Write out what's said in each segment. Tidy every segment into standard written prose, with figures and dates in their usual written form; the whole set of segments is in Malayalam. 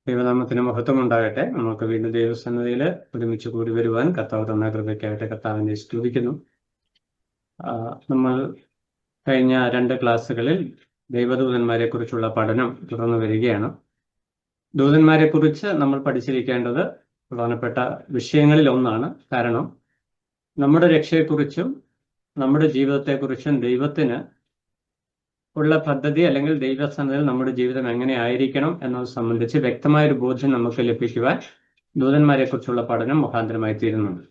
ദൈവനാമത്തിന് മഹത്വം ഉണ്ടാകട്ടെ. നമുക്ക് വീണ്ടും ദൈവസന്നിധിയിൽ ഒരുമിച്ച് കൂടി വരുവാൻ കർത്താവ് തന്ന കൃപയ്ക്കായിട്ട് കർത്താവിനെ സ്തുതിക്കുന്നു. നമ്മൾ കഴിഞ്ഞ 2 ക്ലാസ്സുകളിൽ ദൈവദൂതന്മാരെ കുറിച്ചുള്ള പഠനം തുടർന്നു വരികയാണ്. ദൂതന്മാരെ കുറിച്ച് നമ്മൾ പഠിച്ചിരിക്കേണ്ടത് പ്രധാനപ്പെട്ട വിഷയങ്ങളിൽ ഒന്നാണ്. കാരണം നമ്മുടെ രക്ഷയെക്കുറിച്ചും നമ്മുടെ ജീവിതത്തെക്കുറിച്ചും ദൈവത്തിന് ഉള്ള പദ്ധതി അല്ലെങ്കിൽ ദൈവസന്നിധിയിൽ നമ്മുടെ ജീവിതം എങ്ങനെ ആയിരിക്കണം എന്നത് സംബന്ധിച്ച് വ്യക്തമായൊരു ബോധ്യം നമുക്ക് ലഭിക്കുവാൻ ദൂതന്മാരെ കുറിച്ചുള്ള പഠനം മുഖാന്തരമായി തീരുന്നുണ്ട്.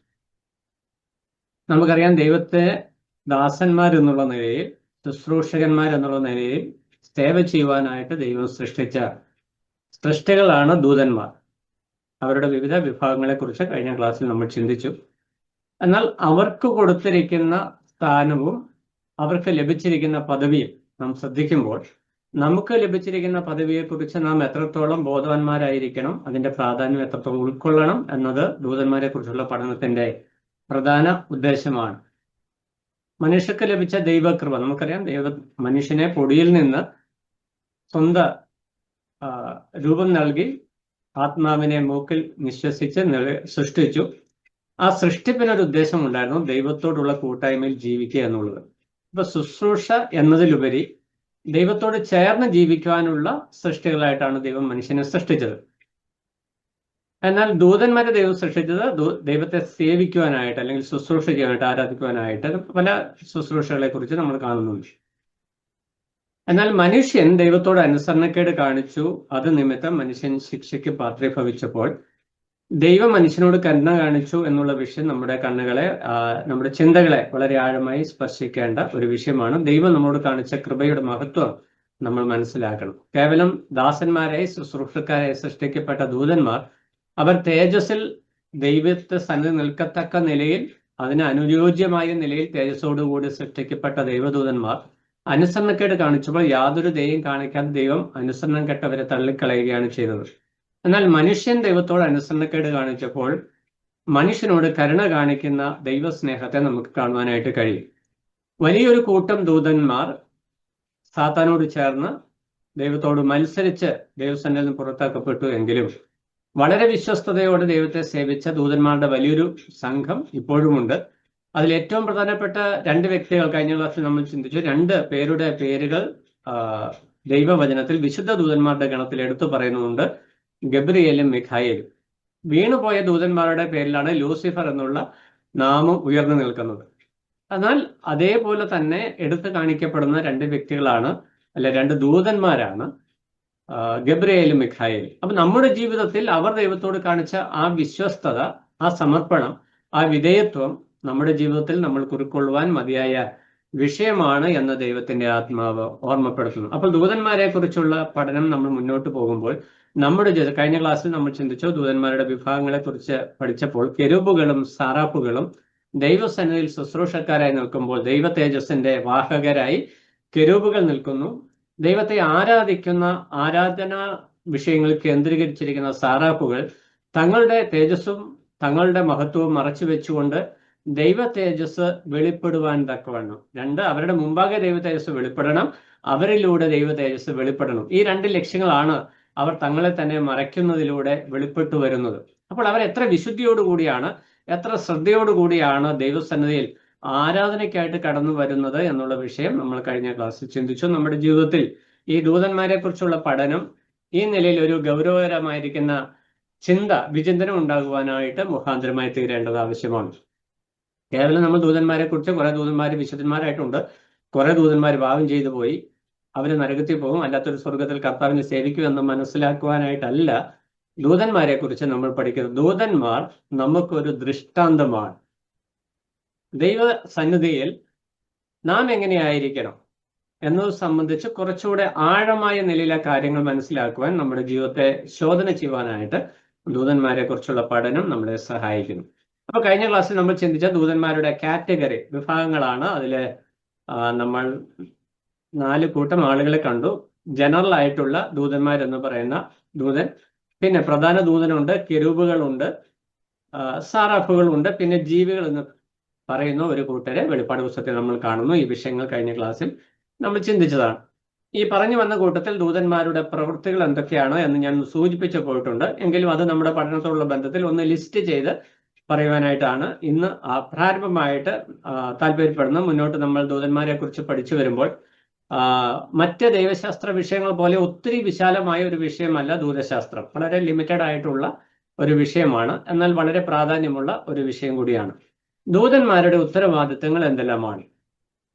നമുക്കറിയാം, ദൈവത്തെ ദാസന്മാരെന്നുള്ള നിലയിൽ, ശുശ്രൂഷകന്മാരെന്നുള്ള നിലയിൽ സേവ ചെയ്യുവാനായിട്ട് ദൈവം സൃഷ്ടിച്ച സൃഷ്ടികളാണ് ദൂതന്മാർ. അവരുടെ വിവിധ വിഭാഗങ്ങളെക്കുറിച്ച് കഴിഞ്ഞ ക്ലാസ്സിൽ നമ്മൾ ചിന്തിച്ചു. എന്നാൽ അവർക്ക് കൊടുത്തിരിക്കുന്ന സ്ഥാനവും അവർക്ക് ലഭിച്ചിരിക്കുന്ന പദവിയും നാം ശ്രദ്ധിക്കുമ്പോൾ നമുക്ക് ലഭിച്ചിരിക്കുന്ന പദവിയെക്കുറിച്ച് നാം എത്രത്തോളം ബോധവാന്മാരായിരിക്കണം, അതിന്റെ പ്രാധാന്യം എത്രത്തോളം ഉൾക്കൊള്ളണം എന്നത് ദൂതന്മാരെ കുറിച്ചുള്ള പഠനത്തിന്റെ പ്രധാന ഉദ്ദേശമാണ്. മനുഷ്യർക്ക് ലഭിച്ച ദൈവകൃപ നമുക്കറിയാം. മനുഷ്യനെ പൊടിയിൽ നിന്ന് സ്വന്തം രൂപം നൽകി ആത്മാവിനെ മൂക്കിൽ നിശ്വസിച്ച് സൃഷ്ടിച്ചു. ആ സൃഷ്ടിപ്പിനൊരു ഉദ്ദേശം ഉണ്ടായിരുന്നു, ദൈവത്തോടുള്ള കൂട്ടായ്മയിൽ ജീവിക്കുക എന്നുള്ളത്. ഇപ്പൊ ശുശ്രൂഷ എന്നതിലുപരി ദൈവത്തോട് ചേർന്ന് ജീവിക്കുവാനുള്ള സൃഷ്ടികളായിട്ടാണ് ദൈവം മനുഷ്യനെ സൃഷ്ടിച്ചത്. എന്നാൽ ദൂതന്മാരെ ദൈവം സൃഷ്ടിച്ചത് ദൈവത്തെ സേവിക്കുവാനായിട്ട് അല്ലെങ്കിൽ ശുശ്രൂഷ ചെയ്യാനായിട്ട്, ആരാധിക്കുവാനായിട്ട് പല ശുശ്രൂഷകളെ കുറിച്ച് നമ്മൾ കാണുന്നുണ്ട്. എന്നാൽ മനുഷ്യൻ ദൈവത്തോട് അനുസരണക്കേട് കാണിച്ചു. അത് നിമിത്തം മനുഷ്യൻ ശിക്ഷയ്ക്ക് പാത്രീഭവിച്ചപ്പോൾ ദൈവം മനുഷ്യനോട് കരുണ കാണിച്ചു എന്നുള്ള വിഷയം നമ്മുടെ ചിന്തകളെ വളരെ ആഴമായി സ്പർശിക്കേണ്ട ഒരു വിഷയമാണ്. ദൈവം നമ്മളോട് കാണിച്ച കൃപയുടെ മഹത്വം നമ്മൾ മനസ്സിലാക്കണം. കേവലം ദാസന്മാരായി ശുശ്രൂഷക്കാരായി സൃഷ്ടിക്കപ്പെട്ട ദൂതന്മാർ അവർ തേജസ്സിൽ ദൈവത്തെ സന്നിധി നിൽക്കത്തക്ക നിലയിൽ, അതിന് അനുയോജ്യമായ നിലയിൽ തേജസ്സോടുകൂടി സൃഷ്ടിക്കപ്പെട്ട ദൈവദൂതന്മാർ അനുസരണക്കേട് കാണിച്ചപ്പോൾ യാതൊരു ദയയും കാണിക്കാതെ ദൈവം അനുസരണം കെട്ടവരെ തള്ളിക്കളയുകയാണ് ചെയ്തത്. എന്നാൽ മനുഷ്യൻ ദൈവത്തോട് അനുസരണക്കേട് കാണിച്ചപ്പോൾ മനുഷ്യനോട് കരുണ കാണിക്കുന്ന ദൈവസ്നേഹത്തെ നമുക്ക് കാണുവാനായിട്ട് കഴിയും. വലിയൊരു കൂട്ടം ദൂതന്മാർ സാത്താനോട് ചേർന്ന് ദൈവത്തോട് മത്സരിച്ച് ദൈവസന്നിധിയിൽ നിന്ന് പുറത്താക്കപ്പെട്ടു എങ്കിലും വളരെ വിശ്വസ്തയോടെ ദൈവത്തെ സേവിച്ച ദൂതന്മാരുടെ വലിയൊരു സംഘം ഇപ്പോഴുമുണ്ട്. അതിൽ ഏറ്റവും പ്രധാനപ്പെട്ട 2 വ്യക്തികൾ കഴിഞ്ഞ ക്ലാസ്സിൽ നമ്മൾ ചിന്തിച്ചു. 2 പേരുടെ പേരുകൾ ദൈവവചനത്തിൽ വിശുദ്ധ ദൂതന്മാരുടെ ഗണത്തിൽ എടുത്തു പറയുന്നുണ്ട്, ഗബ്രിയേലും മിഖായേലും. വീണുപോയ ദൂതന്മാരുടെ പേരിലാണ് ലൂസിഫർ എന്നുള്ള നാമം ഉയർന്നു നിൽക്കുന്നത്. എന്നാൽ അതേപോലെ തന്നെ എടുത്തു കാണിക്കപ്പെടുന്ന 2 വ്യക്തികളാണ്, 2 ദൂതന്മാരാണ് ഗബ്രിയേലും മിഖായേലും. അപ്പൊ നമ്മുടെ ജീവിതത്തിൽ അവർ ദൈവത്തോട് കാണിച്ച ആ വിശ്വസ്തത, ആ സമർപ്പണം, ആ വിധേയത്വം നമ്മുടെ ജീവിതത്തിൽ നമ്മൾ ഉൾക്കൊള്ളുവാൻ മതിയായ വിഷയമാണ് എന്ന് ദൈവത്തിന്റെ ആത്മാവ് ഓർമ്മപ്പെടുത്തുന്നു. അപ്പോൾ ദൂതന്മാരെ കുറിച്ചുള്ള പഠനം നമ്മൾ മുന്നോട്ട് പോകുമ്പോൾ കഴിഞ്ഞ ക്ലാസ്സിൽ നമ്മൾ ചിന്തിച്ചു, ദൂതന്മാരുടെ വിഭാഗങ്ങളെ കുറിച്ച് പഠിച്ചപ്പോൾ കെരൂബുകളും സാറാഫുകളും ദൈവസന്നിധിയിൽ ശുശ്രൂഷക്കാരായി നിൽക്കുമ്പോൾ ദൈവ തേജസ്സിന്റെ വാഹകരായി കെരൂബുകൾ നിൽക്കുന്നു. ദൈവത്തെ ആരാധിക്കുന്ന ആരാധനാ വിഷയങ്ങളിൽ കേന്ദ്രീകരിച്ചിരിക്കുന്ന സാറാഫുകൾ തങ്ങളുടെ തേജസ്സും തങ്ങളുടെ മഹത്വവും മറച്ചു വെച്ചുകൊണ്ട് ദൈവ തേജസ് വെളിപ്പെടുവാൻ തക്കവണ്ണം, അവരുടെ മുമ്പാകെ ദൈവ തേജസ് വെളിപ്പെടണം, അവരിലൂടെ ദൈവ തേജസ് വെളിപ്പെടണം. ഈ 2 ലക്ഷ്യങ്ങളാണ് അവർ തങ്ങളെ തന്നെ മറയ്ക്കുന്നതിലൂടെ വെളിപ്പെട്ടു വരുന്നത്. അപ്പോൾ അവർ എത്ര വിശുദ്ധിയോടുകൂടിയാണ്, എത്ര ശ്രദ്ധയോടുകൂടിയാണ് ദൈവസന്നിധിയിൽ ആരാധനയ്ക്കായിട്ട് കടന്നു വരുന്നത് എന്നുള്ള വിഷയം നമ്മൾ കഴിഞ്ഞ ക്ലാസ്സിൽ ചിന്തിച്ചു. നമ്മുടെ ജീവിതത്തിൽ ഈ ദൂതന്മാരെ കുറിച്ചുള്ള പഠനം ഈ നിലയിൽ ഒരു ഗൗരവകരമായിരിക്കുന്ന വിചിന്തനം ഉണ്ടാകുവാനായിട്ട് മുഖാന്തരമായി തീരേണ്ടത് ആവശ്യമാണ്. കേവലം നമ്മൾ ദൂതന്മാരെ കുറിച്ച് കുറെ ദൂതന്മാർ വിശുദ്ധന്മാരായിട്ടുണ്ട്, കുറെ ദൂതന്മാർ പാപം ചെയ്തു പോയി, അവര് നരകത്തിൽ പോകും, അല്ലാത്തൊരു സ്വർഗത്തിൽ കർത്താവിനെ സേവിക്കും എന്ന് മനസ്സിലാക്കുവാനായിട്ടല്ല ദൂതന്മാരെ കുറിച്ച് നമ്മൾ പഠിക്കുന്നത്. ദൂതന്മാർ നമുക്കൊരു ദൃഷ്ടാന്തമാണ്. ദൈവ സന്നിധിയിൽ നാം എങ്ങനെയായിരിക്കണം എന്നത് സംബന്ധിച്ച് കുറച്ചുകൂടെ ആഴമായ നിലയിലെ കാര്യങ്ങൾ മനസ്സിലാക്കുവാൻ, നമ്മുടെ ജീവിതത്തെ ശോധന ചെയ്യുവാനായിട്ട് ദൂതന്മാരെ കുറിച്ചുള്ള പഠനം നമ്മളെ സഹായിക്കുന്നു. അപ്പൊ കഴിഞ്ഞ ക്ലാസ്സിൽ നമ്മൾ ചിന്തിച്ച ദൂതന്മാരുടെ കാറ്റഗറി വിഭാഗങ്ങളാണ്. അതില് നമ്മൾ 4 കൂട്ടം ആളുകളെ കണ്ടു. ജനറൽ ആയിട്ടുള്ള ദൂതന്മാരെന്ന് പറയുന്ന ദൂതൻ, പിന്നെ പ്രധാന ദൂതനുണ്ട്, കെരൂബുകളുണ്ട്, സാറാഫുകളുണ്ട്, പിന്നെ ജീവികൾ എന്ന് പറയുന്ന ഒരു കൂട്ടരെ വെളിപ്പാട് പുസ്തകത്തിൽ നമ്മൾ കാണുന്നു. ഈ വിഷയങ്ങൾ കഴിഞ്ഞ ക്ലാസ്സിൽ നമ്മൾ ചിന്തിച്ചതാണ്. ഈ പറഞ്ഞു വന്ന കൂട്ടത്തിൽ ദൂതന്മാരുടെ പ്രവൃത്തികൾ എന്തൊക്കെയാണ് എന്ന് ഞാൻ സൂചിപ്പിച്ചു പോയിട്ടുണ്ട്. എങ്കിലും അത് നമ്മുടെ പഠനത്തോടുള്ള ബന്ധത്തിൽ ഒന്ന് ലിസ്റ്റ് ചെയ്ത് പറയുവാനായിട്ടാണ് ഇന്ന് പ്രാരംഭമായിട്ട് താല്പര്യപ്പെടുന്നത്. മുന്നോട്ട് നമ്മൾ ദൂതന്മാരെ കുറിച്ച് പഠിച്ചു വരുമ്പോൾ മറ്റ് ദൈവശാസ്ത്ര വിഷയങ്ങൾ പോലെ ഒത്തിരി വിശാലമായ ഒരു വിഷയമല്ല ദൂതശാസ്ത്രം. വളരെ ലിമിറ്റഡ് ആയിട്ടുള്ള ഒരു വിഷയമാണ്, എന്നാൽ വളരെ പ്രാധാന്യമുള്ള ഒരു വിഷയം കൂടിയാണ്. ദൂതന്മാരുടെ ഉത്തരവാദിത്തങ്ങൾ എന്തെല്ലാമാണ്,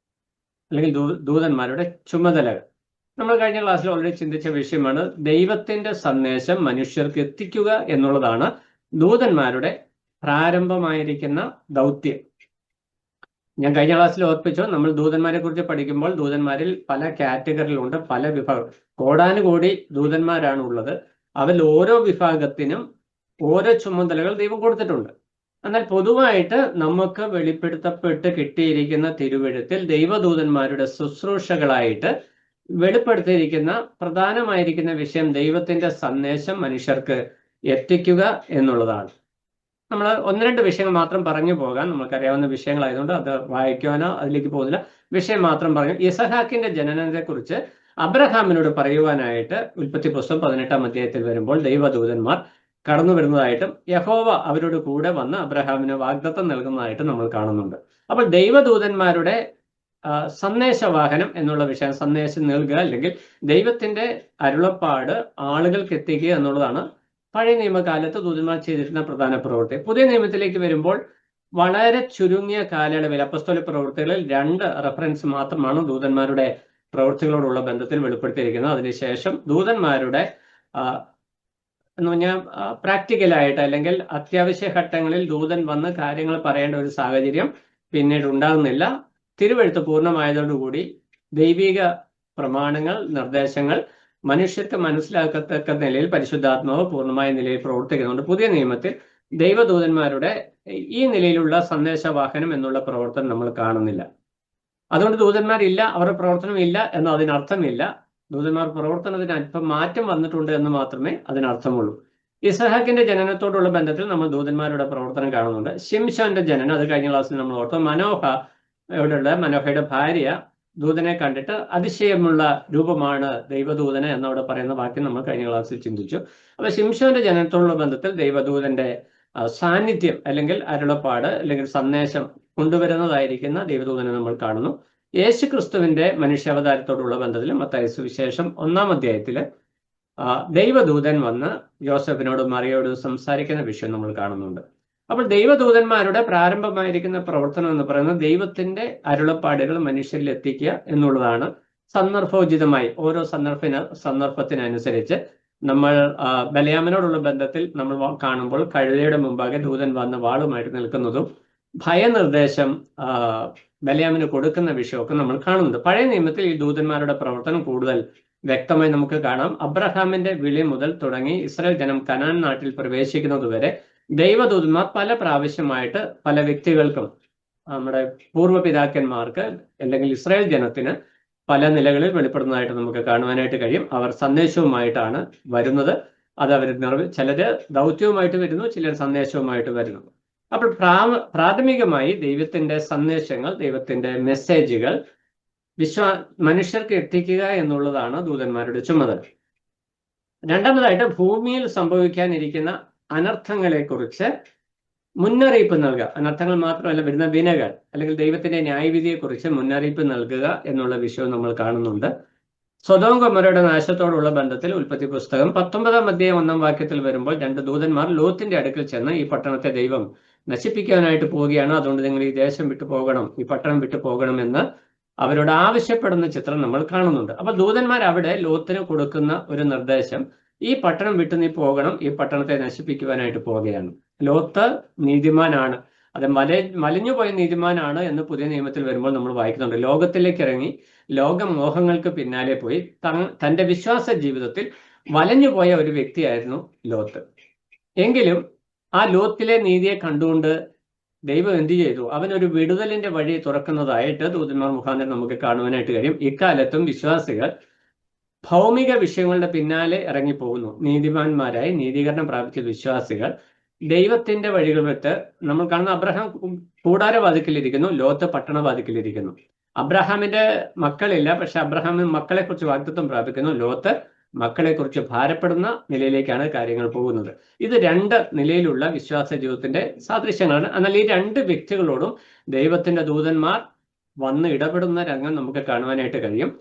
അല്ലെങ്കിൽ ദൂതന്മാരുടെ ചുമതലകൾ? നമ്മൾ കഴിഞ്ഞ ക്ലാസ്സിൽ ഓൾറെഡി ചിന്തിച്ച വിഷയമാണ്. ദൈവത്തിന്റെ സന്ദേശം മനുഷ്യർക്ക് എത്തിക്കുക എന്നുള്ളതാണ് ദൂതന്മാരുടെ പ്രാരംഭമായിരിക്കുന്ന ദൗത്യം. ഞാൻ കഴിഞ്ഞ ക്ലാസ്സിൽ ഓർപ്പിച്ചു, നമ്മൾ ദൂതന്മാരെ കുറിച്ച് പഠിക്കുമ്പോൾ ദൂതന്മാരിൽ പല കാറ്റഗറിയിലുണ്ട്, പല വിഭാഗം, കോടാനുകോടി ദൂതന്മാരാണ് ഉള്ളത്. അതിൽ ഓരോ വിഭാഗത്തിനും ഓരോ ചുമതലകൾ ദൈവം കൊടുത്തിട്ടുണ്ട്. എന്നാൽ പൊതുവായിട്ട് നമുക്ക് വെളിപ്പെടുത്തപ്പെട്ട് കിട്ടിയിരിക്കുന്ന തിരുവെഴുത്തിൽ ദൈവദൂതന്മാരുടെ ശുശ്രൂഷകളായിട്ട് വെളിപ്പെടുത്തിയിരിക്കുന്ന പ്രധാനമായിരിക്കുന്ന വിഷയം ദൈവത്തിന്റെ സന്ദേശം മനുഷ്യർക്ക് എത്തിക്കുക എന്നുള്ളതാണ്. നമ്മൾ ഒന്ന് രണ്ട് വിഷയങ്ങൾ മാത്രം പറഞ്ഞു പോകാൻ, നമുക്കറിയാവുന്ന വിഷയങ്ങളായതുകൊണ്ട് അത് വായിക്കുവാനോ അതിലേക്ക് പോകുന്നില്ല. വിഷയം മാത്രം പറഞ്ഞു. ഇസഹാക്കിന്റെ ജനനത്തെ കുറിച്ച് അബ്രഹാമിനോട് പറയുവാനായിട്ട് ഉൽപ്പത്തി പുസ്തകം 18-ാം അധ്യായത്തിൽ വരുമ്പോൾ ദൈവദൂതന്മാർ കടന്നു വരുന്നതായിട്ടും യഹോവ അവരോട് കൂടെ വന്ന് അബ്രഹാമിന് വാഗ്ദത്തം നൽകുന്നതായിട്ട് നമ്മൾ കാണുന്നുണ്ട്. അപ്പോൾ ദൈവദൂതന്മാരുടെ സന്ദേശവാഹനം എന്നുള്ള വിഷയം, സന്ദേശം നൽകുക അല്ലെങ്കിൽ ദൈവത്തിന്റെ അരുളപ്പാട് ആളുകൾക്ക് എത്തിക്കുക എന്നുള്ളതാണ് പഴയ നിയമകാലത്ത് ദൂതന്മാർ ചെയ്തിരുന്ന പ്രധാന പ്രവൃത്തി. പുതിയ നിയമത്തിലേക്ക് വരുമ്പോൾ വളരെ ചുരുങ്ങിയ കാലയളവിൽ അപ്പസ്തോല പ്രവൃത്തികളിൽ 2 റെഫറൻസ് മാത്രമാണ് ദൂതന്മാരുടെ പ്രവൃത്തികളോടുള്ള ബന്ധത്തിൽ വെളിപ്പെടുത്തിയിരിക്കുന്നത്. അതിനുശേഷം ദൂതന്മാരുടെ എന്ന് പറഞ്ഞാൽ പ്രാക്ടിക്കലായിട്ട് അല്ലെങ്കിൽ അത്യാവശ്യ ഘട്ടങ്ങളിൽ ദൂതൻ വന്ന് കാര്യങ്ങൾ പറയേണ്ട ഒരു സാഹചര്യം പിന്നീട് ഉണ്ടാകുന്നില്ല. തിരുവെഴുത്ത് പൂർണ്ണമായതോടുകൂടി ദൈവിക പ്രമാണങ്ങൾ, നിർദ്ദേശങ്ങൾ മനുഷ്യർക്ക് മനസ്സിലാക്കത്തക്ക നിലയിൽ പരിശുദ്ധാത്മാവ് പൂർണ്ണമായ നിലയിൽ പ്രവർത്തിക്കുന്നുണ്ട്. പുതിയ നിയമത്തിൽ ദൈവദൂതന്മാരുടെ ഈ നിലയിലുള്ള സന്ദേശവാഹനം എന്നുള്ള പ്രവർത്തനം നമ്മൾ കാണുന്നില്ല. അതുകൊണ്ട് ദൂതന്മാരില്ല, അവരുടെ പ്രവർത്തനം ഇല്ല എന്ന് അതിനർത്ഥമില്ല. ദൂതന്മാർ പ്രവർത്തനത്തിന് അല്പം മാറ്റം വന്നിട്ടുണ്ട് എന്ന് മാത്രമേ അതിനർത്ഥമുള്ളൂ. ഇസഹാക്കിന്റെ ജനനത്തോടുള്ള ബന്ധത്തിൽ നമ്മൾ ദൂതന്മാരുടെ പ്രവർത്തനം കാണുന്നുണ്ട്. ശിംശോന്റെ ജനനം, അത് കഴിഞ്ഞ ക്ലാസ്സിൽ നമ്മൾ ഓർത്തു. മനോഹയുടെ ഭാര്യ ദൂതനെ കണ്ടിട്ട് അതിശയമുള്ള രൂപമാണ് ദൈവദൂതന് എന്നവിടെ പറയുന്ന വാക്യം നമ്മൾ കഴിഞ്ഞ ക്ലാസ്സിൽ ചിന്തിച്ചു. അപ്പൊ ശിംശോന്റെ ജനനത്തോടുള്ള ബന്ധത്തിൽ ദൈവദൂതന്റെ സാന്നിധ്യം അല്ലെങ്കിൽ അരുളപ്പാട് അല്ലെങ്കിൽ സന്ദേശം കൊണ്ടുവരുന്നതായിരിക്കുന്ന ദൈവദൂതനെ നമ്മൾ കാണുന്നു. യേശു ക്രിസ്തുവിന്റെ മനുഷ്യാവതാരത്തോടുള്ള ബന്ധത്തിൽ മത്തായി സുവിശേഷം 1-ാം അധ്യായത്തില് ദൈവദൂതൻ വന്ന് യോസഫിനോടും മറിയോടും സംസാരിക്കുന്ന വിഷയം നമ്മൾ കാണുന്നുണ്ട്. അപ്പോൾ ദൈവദൂതന്മാരുടെ പ്രാരംഭമായിരിക്കുന്ന പ്രവർത്തനം എന്ന് പറയുന്നത് ദൈവത്തിന്റെ അരുളപ്പാടുകൾ മനുഷ്യരിൽ എത്തിക്കുക എന്നുള്ളതാണ്. സന്ദർഭോചിതമായി ഓരോ സന്ദർഭത്തിനനുസരിച്ച് നമ്മൾ ബലയാമിനോടുള്ള ബന്ധത്തിൽ നമ്മൾ കാണുമ്പോൾ കഴുതയുടെ മുമ്പാകെ ദൂതൻ വന്ന് വാളുമായിട്ട് നിൽക്കുന്നതും ഭയനിർദ്ദേശം ബലയാമിന് കൊടുക്കുന്ന വിഷയമൊക്കെ നമ്മൾ കാണുന്നുണ്ട്. പഴയ നിയമത്തിൽ ഈ ദൂതന്മാരുടെ പ്രവർത്തനം കൂടുതൽ വ്യക്തമായി നമുക്ക് കാണാം. അബ്രഹാമിന്റെ വിളി മുതൽ തുടങ്ങി ഇസ്രായേൽ ജനം കനാൻ നാട്ടിൽ പ്രവേശിക്കുന്നതുവരെ ദൈവദൂതന്മാർ പല പ്രാവശ്യമായിട്ട് പല വ്യക്തികൾക്കും, നമ്മുടെ പൂർവ്വപിതാക്കന്മാർക്ക് അല്ലെങ്കിൽ ഇസ്രായേൽ ജനത്തിന് പല നിലകളിൽ വെളിപ്പെടുന്നതായിട്ട് നമുക്ക് കാണുവാനായിട്ട് കഴിയും. അവർ സന്ദേശവുമായിട്ടാണ് വരുന്നത്. അത് അവർ ചിലര് ദൗത്യവുമായിട്ട് വരുന്നു, ചിലർ സന്ദേശവുമായിട്ട് വരുന്നു. അപ്പോൾ പ്രാഥമികമായി ദൈവത്തിന്റെ സന്ദേശങ്ങൾ, ദൈവത്തിന്റെ മെസ്സേജുകൾ മനുഷ്യർക്ക് എത്തിക്കുക എന്നുള്ളതാണ് ദൂതന്മാരുടെ ചുമതല. രണ്ടാമതായിട്ട് ഭൂമിയിൽ സംഭവിക്കാനിരിക്കുന്ന അനർത്ഥങ്ങളെക്കുറിച്ച് മുന്നറിയിപ്പ് നൽകുക. അനർത്ഥങ്ങൾ മാത്രമല്ല, വരുന്ന വിനകൾ അല്ലെങ്കിൽ ദൈവത്തിന്റെ ന്യായവിധിയെക്കുറിച്ച് മുന്നറിയിപ്പ് നൽകുക എന്നുള്ള വിഷയവും നമ്മൾ കാണുന്നുണ്ട്. സൊദോം ഗൊമോരയുടെ നാശത്തോടുള്ള ബന്ധത്തിൽ ഉൽപ്പത്തി പുസ്തകം 19-ാം അധ്യായം 1-ാം വാക്യത്തിൽ വരുമ്പോൾ 2 ദൂതന്മാർ ലോത്തിന്റെ അടുക്കൽ ചെന്ന് ഈ പട്ടണത്തെ ദൈവം നശിപ്പിക്കാനായിട്ട് പോവുകയാണ്, അതുകൊണ്ട് നിങ്ങൾ ഈ ദേശം വിട്ടു പോകണം, ഈ പട്ടണം വിട്ടു പോകണമെന്ന് അവരോട് ആവശ്യപ്പെടുന്ന ചിത്രം നമ്മൾ കാണുന്നുണ്ട്. അപ്പൊ ദൂതന്മാർ അവിടെ ലോത്തിന് കൊടുക്കുന്ന ഒരു നിർദ്ദേശം, ഈ പട്ടണം വിട്ടു നീ പോകണം, ഈ പട്ടണത്തെ നശിപ്പിക്കുവാനായിട്ട് പോവുകയാണ്. ലോത്ത് നീതിമാനാണ്, അത് മലിഞ്ഞുപോയ നീതിമാനാണ് എന്ന് പുതിയ നിയമത്തിൽ വരുമ്പോൾ നമ്മൾ വായിക്കുന്നുണ്ട്. ലോകത്തിലേക്ക് ഇറങ്ങി ലോകമോഹങ്ങൾക്ക് പിന്നാലെ പോയി തന്റെ വിശ്വാസ ജീവിതത്തിൽ വലഞ്ഞുപോയ ഒരു വ്യക്തിയായിരുന്നു ലോത്ത്. എങ്കിലും ആ ലോത്തിലെ നീതിയെ കണ്ടുകൊണ്ട് ദൈവം എന്ത് ചെയ്തു? അവനൊരു വിടുതലിന്റെ വഴി തുറക്കുന്നതായിട്ട് ദൂതന്മാർ മുഖാന്തരം നമുക്ക് കാണുവാനായിട്ട് കഴിയും. ഇക്കാലത്തും വിശ്വാസികൾ ഭൗമിക വിഷയങ്ങളുടെ പിന്നാലെ ഇറങ്ങിപ്പോകുന്നു. നീതിമാന്മാരായി നീതീകരണം പ്രാപിച്ച വിശ്വാസികൾ ദൈവത്തിന്റെ വഴികൾ വിട്ട്, നമ്മൾ കാണുന്ന അബ്രഹാം കൂടാരവാതിക്കലിരിക്കുന്നു, ലോത്ത് പട്ടണവാതിക്കലിരിക്കുന്നു. അബ്രഹാമിന്റെ മക്കളില്ല, പക്ഷെ അബ്രഹാമിന് മക്കളെ കുറിച്ച് വാഗ്ദത്വം പ്രാപിക്കുന്നു. ലോത്ത് മക്കളെ കുറിച്ച് ഭാരപ്പെടുന്ന നിലയിലേക്കാണ് കാര്യങ്ങൾ പോകുന്നത്. ഇത് രണ്ട് നിലയിലുള്ള വിശ്വാസ ജീവിതത്തിന്റെ സാദൃശ്യങ്ങളാണ്. എന്നാൽ ഈ രണ്ട് വ്യക്തികളോടും ദൈവത്തിന്റെ ദൂതന്മാർ വന്ന് ഇടപെടുന്ന രംഗം നമുക്ക് കാണുവാനായിട്ട് കഴിയും.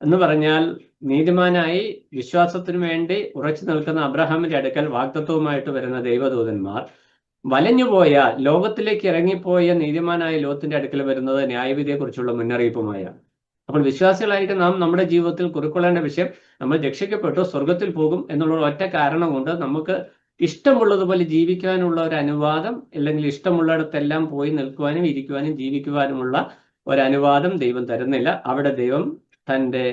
എന്ന് പറഞ്ഞാൽ, നീതിമാനായി വിശ്വാസത്തിനു വേണ്ടി ഉറച്ചു നിൽക്കുന്ന അബ്രഹാമിന്റെ അടുക്കൽ വാഗ്ദത്വവുമായിട്ട് വരുന്ന ദൈവദൂതന്മാർ വലഞ്ഞുപോയ, ലോകത്തിലേക്ക് ഇറങ്ങിപ്പോയ നീതിമാനായ ലോത്തിന്റെ അടുക്കൽ വരുന്നത് ന്യായവിധിയെക്കുറിച്ചുള്ള മുന്നറിയിപ്പുമായാണ്. അപ്പോൾ വിശ്വാസികളായിരിക്കും നാം നമ്മുടെ ജീവിതത്തിൽ കുറിക്കൊള്ളേണ്ട വിഷയം, നമ്മൾ രക്ഷിക്കപ്പെട്ടു സ്വർഗത്തിൽ പോകും എന്നുള്ള ഒറ്റ കാരണം കൊണ്ട് നമുക്ക് ഇഷ്ടമുള്ളതുപോലെ ജീവിക്കാനുള്ള ഒരു അനുവാദം, അല്ലെങ്കിൽ ഇഷ്ടമുള്ളിടത്തെല്ലാം പോയി നിൽക്കുവാനും ഇരിക്കുവാനും ജീവിക്കുവാനുമുള്ള ഒരു അനുവാദം ദൈവം തരുന്നില്ല. അവിടെ ദൈവം തൻ്റെ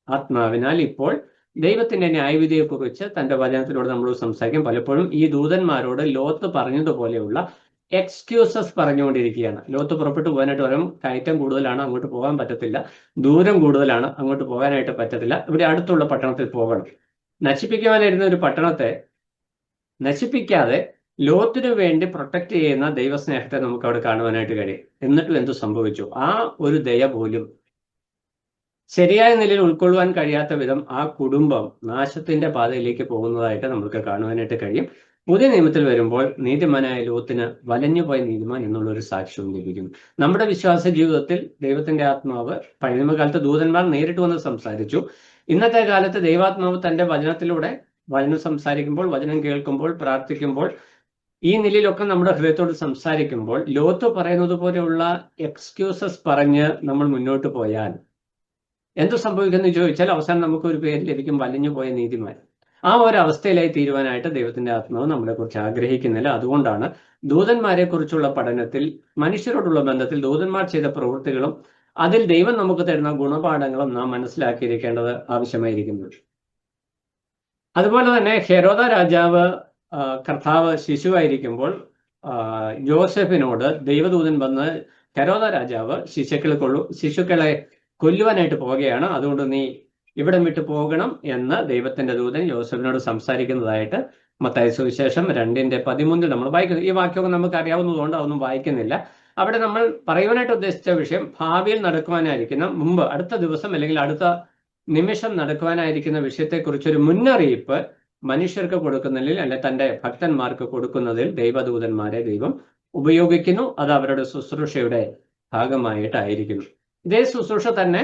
ആത്മാവിനാൽ ഇപ്പോൾ ദൈവത്തിന്റെ ന്യായവിധിയെക്കുറിച്ച് തന്റെ വചനത്തിലൂടെ നമ്മൾ സംസാരിക്കും. പലപ്പോഴും ഈ ദൂതന്മാരോട് ലോത്ത് പറഞ്ഞതുപോലെയുള്ള എക്സ്ക്യൂസസ് പറഞ്ഞുകൊണ്ടിരിക്കുകയാണ്. ലോത്ത് പുറപ്പെട്ടു പോകാനായിട്ട് പറയും, കയറ്റം കൂടുതലാണ്, അങ്ങോട്ട് പോകാൻ പറ്റത്തില്ല, ദൂരം കൂടുതലാണ്, അങ്ങോട്ട് പോകാനായിട്ട് പറ്റത്തില്ല, ഇവിടെ അടുത്തുള്ള പട്ടണത്തിൽ പോകണം. നശിപ്പിക്കുവാനിരുന്ന ഒരു പട്ടണത്തെ നശിപ്പിക്കാതെ ലോത്തിനു വേണ്ടി പ്രൊട്ടക്ട് ചെയ്യുന്ന ദൈവസ്നേഹത്തെ നമുക്ക് അവിടെ കാണുവാനായിട്ട് കഴിയും. എന്നിട്ടും എന്തു സംഭവിച്ചു? ആ ഒരു ദയ പോലും ശരിയായ നിലയിൽ ഉൾക്കൊള്ളുവാൻ കഴിയാത്ത വിധം ആ കുടുംബം നാശത്തിന്റെ പാതയിലേക്ക് പോകുന്നതായിട്ട് നമുക്ക് കാണുവാനായിട്ട് കഴിയും. പുതിയ നിയമത്തിൽ വരുമ്പോൾ നീതിമാനായ ലോത്തിന് വലഞ്ഞുപോയ നീതിമാൻ എന്നുള്ളൊരു സാക്ഷ്യവും ലഭിക്കുന്നു. നമ്മുടെ വിശ്വാസ ജീവിതത്തിൽ ദൈവത്തിന്റെ ആത്മാവ് പഴയ നിയമകാലത്ത് ദൂതന്മാർ നേരിട്ട് വന്ന് സംസാരിച്ചു. ഇന്നത്തെ കാലത്ത് ദൈവാത്മാവ് തന്റെ വചനത്തിലൂടെ വചനം സംസാരിക്കുമ്പോൾ, വചനം കേൾക്കുമ്പോൾ, പ്രാർത്ഥിക്കുമ്പോൾ, ഈ നിലയിലൊക്കെ നമ്മുടെ ഹൃദയത്തോട് സംസാരിക്കുമ്പോൾ ലോത്ത് പറയുന്നത് പോലെയുള്ള എക്സ്ക്യൂസസ് പറഞ്ഞ് നമ്മൾ മുന്നോട്ട് പോയാൽ എന്തു സംഭവിക്കുമെന്ന് ചോദിച്ചാൽ അവസാനം നമുക്കൊരു പേര് ലഭിക്കും, വലഞ്ഞുപോയ നീതിമാൻ. ആ ഒരു അവസ്ഥയിലായി തീരുവാനായിട്ട് ദൈവത്തിന്റെ ആത്മാവ് നമ്മളെ കുറിച്ച് ആഗ്രഹിക്കുന്നില്ല. അതുകൊണ്ടാണ് ദൂതന്മാരെ കുറിച്ചുള്ള പഠനത്തിൽ, മനുഷ്യരോടുള്ള ബന്ധത്തിൽ ദൂതന്മാർ ചെയ്ത പ്രവൃത്തികളും അതിൽ ദൈവം നമുക്ക് തരുന്ന ഗുണപാഠങ്ങളും നാം മനസ്സിലാക്കിയിരിക്കേണ്ടത് ആവശ്യമായിരിക്കുന്നത്. അതുപോലെ തന്നെ ഹെരോദ രാജാവ് കർത്താവ് ശിശുവായിരിക്കുമ്പോൾ ജോസഫിനോട് ദൈവദൂതൻ വന്ന്, ഹെരോദ രാജാവ് ശിശുക്കളെ കൊല്ലുവാനായിട്ട് പോവുകയാണ്, അതുകൊണ്ട് നീ ഇവിടം വിട്ടു പോകണം എന്ന് ദൈവത്തിന്റെ ദൂതൻ യോസഫിനോട് സംസാരിക്കുന്നതായിട്ട് മത്തായി സുവിശേഷം 2:13 നമ്മൾ വായിക്കുന്നു. ഈ വാക്യമൊക്കെ നമുക്ക് അറിയാവുന്നതുകൊണ്ട് അതൊന്നും വായിക്കുന്നില്ല. അവിടെ നമ്മൾ പറയുവാനായിട്ട് ഉദ്ദേശിച്ച വിഷയം ഭാവിയിൽ നടക്കുവാനായിരിക്കുന്ന, മുമ്പ് അടുത്ത ദിവസം അല്ലെങ്കിൽ അടുത്ത നിമിഷം നടക്കുവാനായിരിക്കുന്ന വിഷയത്തെക്കുറിച്ചൊരു മുന്നറിയിപ്പ് മനുഷ്യർക്ക് കൊടുക്കുന്നതിൽ, അല്ലെ തൻ്റെ ഭക്തന്മാർക്ക് കൊടുക്കുന്നതിൽ ദൈവദൂതന്മാരെ ദൈവം ഉപയോഗിക്കുന്നു. അത് അവരുടെ ശുശ്രൂഷയുടെ ഭാഗമായിട്ടായിരിക്കുന്നു. ഇതേ ശുശ്രൂഷ തന്നെ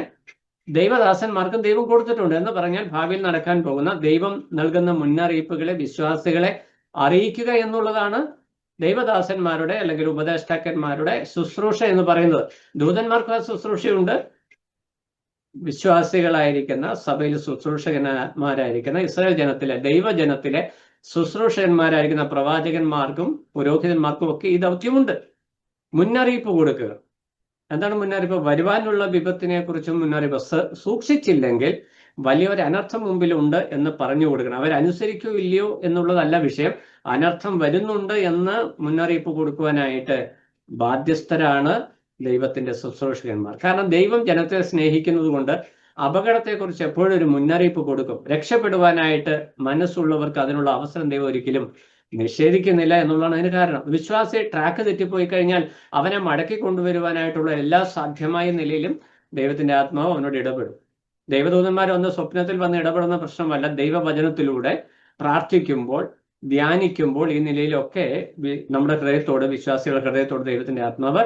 ദൈവദാസന്മാർക്കും ദൈവം കൊടുത്തിട്ടുണ്ട്. എന്ന് പറഞ്ഞാൽ ഭാവിയിൽ നടക്കാൻ പോകുന്ന ദൈവം നൽകുന്ന മുന്നറിയിപ്പുകളെ വിശ്വാസികളെ അറിയിക്കുക എന്നുള്ളതാണ് ദൈവദാസന്മാരുടെ അല്ലെങ്കിൽ ഉപദേഷ്ടാക്കന്മാരുടെ ശുശ്രൂഷ എന്ന് പറയുന്നത്. ദൂതന്മാർക്ക് ആ ശുശ്രൂഷയുണ്ട്. വിശ്വാസികളായിരിക്കുന്ന സഭയിൽ ശുശ്രൂഷകന്മാരായിരിക്കുന്ന ഇസ്രായേൽ ജനത്തിലെ ദൈവജനത്തിലെ ശുശ്രൂഷകന്മാരായിരിക്കുന്ന പ്രവാചകന്മാർക്കും പുരോഹിതന്മാർക്കും ഒക്കെ ഈ ദൗത്യമുണ്ട്, മുന്നറിയിപ്പ് കൊടുക്കുക. എന്താണ് മുന്നറിയിപ്പ്? വരുവാനുള്ള വിപത്തിനെ കുറിച്ചും മുന്നറിയിപ്പ്. സൂക്ഷിച്ചില്ലെങ്കിൽ വലിയൊരു അനർത്ഥം മുമ്പിലുണ്ട് എന്ന് പറഞ്ഞു കൊടുക്കണം. അവരനുസരിക്കോ ഇല്ലയോ എന്നുള്ളതല്ല വിഷയം, അനർത്ഥം വരുന്നുണ്ട് എന്ന് മുന്നറിയിപ്പ് കൊടുക്കുവാനായിട്ട് ബാധ്യസ്ഥരാണ് ദൈവത്തിന്റെ ശുശ്രൂഷകന്മാർ. കാരണം ദൈവം ജനത്തെ സ്നേഹിക്കുന്നത് കൊണ്ട് അപകടത്തെക്കുറിച്ച് എപ്പോഴും ഒരു മുന്നറിയിപ്പ് കൊടുക്കും. രക്ഷപ്പെടുവാനായിട്ട് മനസ്സുള്ളവർക്ക് അതിനുള്ള അവസരം ദൈവം ഒരിക്കലും നിഷേധിക്കുന്നില്ല എന്നുള്ളതാണ് അതിന് കാരണം. വിശ്വാസി ട്രാക്ക് തെറ്റിപ്പോയി കഴിഞ്ഞാൽ അവനെ മടക്കി കൊണ്ടുവരുവാനായിട്ടുള്ള എല്ലാ സാധ്യമായ നിലയിലും ദൈവത്തിന്റെ ആത്മാവ് അവനോട് ഇടപെടും. ദൈവദൂതന്മാരൊന്ന് സ്വപ്നത്തിൽ വന്ന് ഇടപെടുന്ന പ്രശ്നമല്ല, ദൈവവചനത്തിലൂടെ പ്രാർത്ഥിക്കുമ്പോൾ, ധ്യാനിക്കുമ്പോൾ, ഈ നിലയിലൊക്കെ നമ്മുടെ ഹൃദയത്തോട്, വിശ്വാസികളുടെ ഹൃദയത്തോട് ദൈവത്തിന്റെ ആത്മാവ്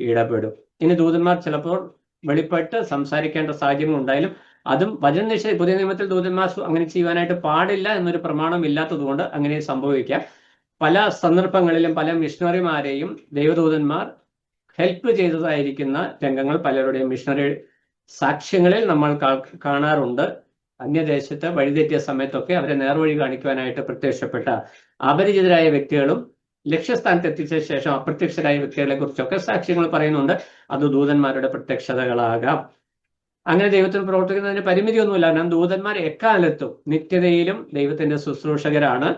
ഇടപെടും. ഇനി ദൂതന്മാർ ചിലപ്പോൾ വെളിപ്പെട്ട് സംസാരിക്കേണ്ട സാഹചര്യം ഉണ്ടായാലും അതും വചന നിഷേധം. പുതിയ നിയമത്തിൽ ദൂതന്മാർ അങ്ങനെ ചെയ്യുവാനായിട്ട് പാടില്ല എന്നൊരു പ്രമാണം ഇല്ലാത്തത് കൊണ്ട് അങ്ങനെ സംഭവിക്കാം. പല സന്ദർഭങ്ങളിലും പല മിഷണറിമാരെയും ദൈവദൂതന്മാർ ഹെൽപ്പ് ചെയ്തതായിരിക്കുന്ന രംഗങ്ങൾ പലരുടെയും മിഷണറി സാക്ഷ്യങ്ങളിൽ നമ്മൾ കാണാറുണ്ട്. അന്യദേശത്ത് വഴിതെറ്റിയ സമയത്തൊക്കെ അവരെ നേർവഴി കാണിക്കുവാനായിട്ട് പ്രത്യക്ഷപ്പെട്ട അപരിചിതരായ വ്യക്തികളും ലക്ഷ്യസ്ഥാനത്ത് എത്തിച്ച ശേഷം അപ്രത്യക്ഷരായ വ്യക്തികളെ കുറിച്ചൊക്കെ സാക്ഷ്യങ്ങൾ പറയുന്നുണ്ട്. അത് ദൂതന്മാരുടെ പ്രത്യക്ഷതകളാകാം. അങ്ങനെ ദൈവത്തിന് പ്രവർത്തിക്കുന്നതിന് പരിമിതിയൊന്നുമില്ല. കാരണം ദൂതന്മാർ എക്കാലത്തും നിത്യതയിലും ദൈവത്തിന്റെ ശുശ്രൂഷകരാണ്.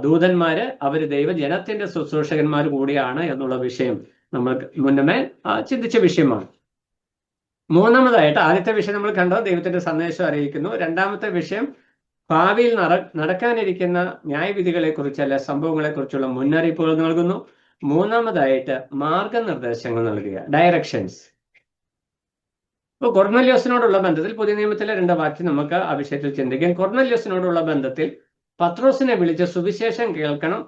ദൂതന്മാര് അവര് ദൈവജനത്തിന്റെ ശുശ്രൂഷകന്മാർ കൂടിയാണ് എന്നുള്ള വിഷയം നമ്മൾ മുന്നമേ ചിന്തിച്ച വിഷയമാണ്. മൂന്നാമതായിട്ട്, ആദ്യത്തെ വിഷയം നമ്മൾ കണ്ടത് ദൈവത്തിന്റെ സന്ദേശം അറിയിക്കുന്നു. രണ്ടാമത്തെ വിഷയം ഭാവിയിൽ നടക്കാനിരിക്കുന്ന ന്യായവിധികളെ കുറിച്ചല്ല സംഭവങ്ങളെ കുറിച്ചുള്ള മുന്നറിയിപ്പുകൾ നൽകുന്നു. മൂന്നാമതായിട്ട് മാർഗനിർദ്ദേശങ്ങൾ നൽകുക, ഡയറക്ഷൻസ്. അപ്പോൾ കൊർന്നല്യോസിനോടുള്ള ബന്ധത്തിൽ പുതിയ നിയമത്തിലെ 2 വാക്യം നമുക്ക് ആ വിഷയത്തിൽ ചിന്തിക്കാം. കൊർന്നല്യോസിനോടുള്ള ബന്ധത്തിൽ പത്രോസിനെ വിളിച്ച് സുവിശേഷം കേൾക്കണം.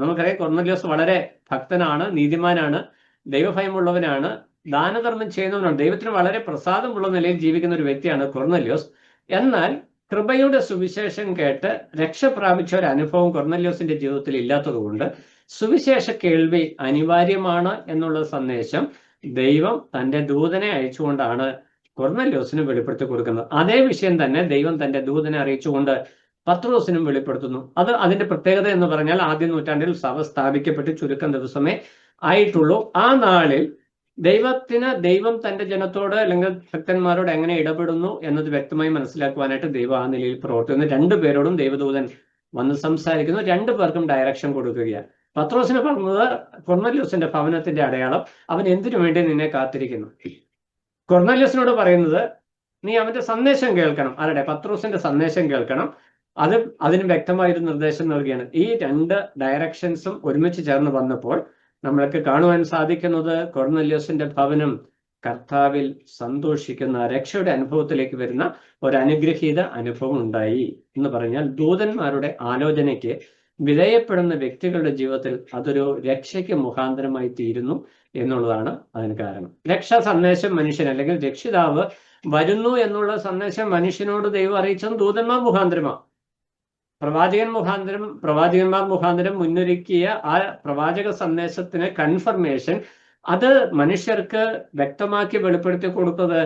നമുക്കറിയാം കൊർന്നല്യോസ് വളരെ ഭക്തനാണ്, നീതിമാനാണ്, ദൈവഭയമുള്ളവനാണ്, ദാനധർമ്മം ചെയ്യുന്നവനാണ്, ദൈവത്തിന് വളരെ പ്രസാദമുള്ള നിലയിൽ ജീവിക്കുന്ന ഒരു വ്യക്തിയാണ് കൊർന്നല്യോസ്. എന്നാൽ കൃപയുടെ സുവിശേഷം കേട്ട് രക്ഷ പ്രാപിച്ച ഒരു അനുഭവം കൊർന്നല്യോസിന്റെ ജീവിതത്തിൽ ഇല്ലാത്തതുകൊണ്ട് സുവിശേഷ കേൾവി അനിവാര്യമാണ് എന്നുള്ള സന്ദേശം ദൈവം തന്റെ ദൂതനെ അയച്ചുകൊണ്ടാണ് കൊർന്നല്യോസിന് വെളിപ്പെടുത്തി കൊടുക്കുന്നത്. അതേ വിഷയം തന്നെ ദൈവം തന്റെ ദൂതനെ അറിയിച്ചുകൊണ്ട് പത്രോസിനും വെളിപ്പെടുത്തുന്നു. അതിന്റെ പ്രത്യേകത എന്ന് പറഞ്ഞാൽ ആദ്യ നൂറ്റാണ്ടിൽ സഭ സ്ഥാപിക്കപ്പെട്ട് ചുരുക്കം ദിവസമേ ആയിട്ടുള്ളൂ. ആ നാളിൽ ദൈവം തന്റെ ജനത്തോട് അല്ലെങ്കിൽ ഭക്തന്മാരോട് എങ്ങനെ ഇടപെടുന്നു എന്നത് വ്യക്തമായി മനസ്സിലാക്കുവാനായിട്ട് ദൈവം ആ നിലയിൽ പ്രവർത്തിക്കുന്നു. 2 പേരോടും ദൈവദൂതൻ വന്ന് സംസാരിക്കുന്നു. 2 പേർക്കും ഡയറക്ഷൻ കൊടുക്കുകയാണ്. പത്രോസിന് പറഞ്ഞത് കൊർന്നല്യോസിന്റെ ഭവനത്തിന്റെ അടയാളം, അവൻ എന്തിനു വേണ്ടി നിന്നെ കാത്തിരിക്കുന്നു. കൊർന്നല്യോസിനോട് പറയുന്നത് നീ അവന്റെ സന്ദേശം കേൾക്കണം. ആരുടെ? പത്രോസിന്റെ സന്ദേശം കേൾക്കണം. അതിന് വ്യക്തമായൊരു നിർദ്ദേശം നൽകുകയാണ്. ഈ 2 ഡയറക്ഷൻസും ഒരുമിച്ച് ചേർന്ന് വന്നപ്പോൾ നമ്മൾക്ക് കാണുവാൻ സാധിക്കുന്നത് കൊർന്നല്യോസിന്റെ ഭവനം കർത്താവിൽ സന്തോഷിക്കുന്ന രക്ഷയുടെ അനുഭവത്തിലേക്ക് വരുന്ന ഒരു അനുഗ്രഹീത അനുഭവം ഉണ്ടായി എന്ന് പറഞ്ഞാൽ ദൂതന്മാരുടെ ആലോചനയ്ക്ക് വിധേയപ്പെടുന്ന വ്യക്തികളുടെ ജീവിതത്തിൽ അതൊരു രക്ഷയ്ക്ക് മുഖാന്തരമായി തീരുന്നു എന്നുള്ളതാണ് അതിന് കാരണം. രക്ഷാ സന്ദേശം മനുഷ്യൻ അല്ലെങ്കിൽ രക്ഷിതാവ് വരുന്നു എന്നുള്ള സന്ദേശം മനുഷ്യനോട് ദൈവം അറിയിച്ചത് ദൂതന്മാർ മുഖാന്തരമാണ്. പ്രവാചകന്മാർ മുഖാന്തരം മുന്നൊരുക്കിയ ആ പ്രവാചക സന്ദേശത്തിന് കൺഫർമേഷൻ അത് മനുഷ്യർക്ക് വ്യക്തമാക്കി വെളിപ്പെടുത്തി കൊടുത്തത്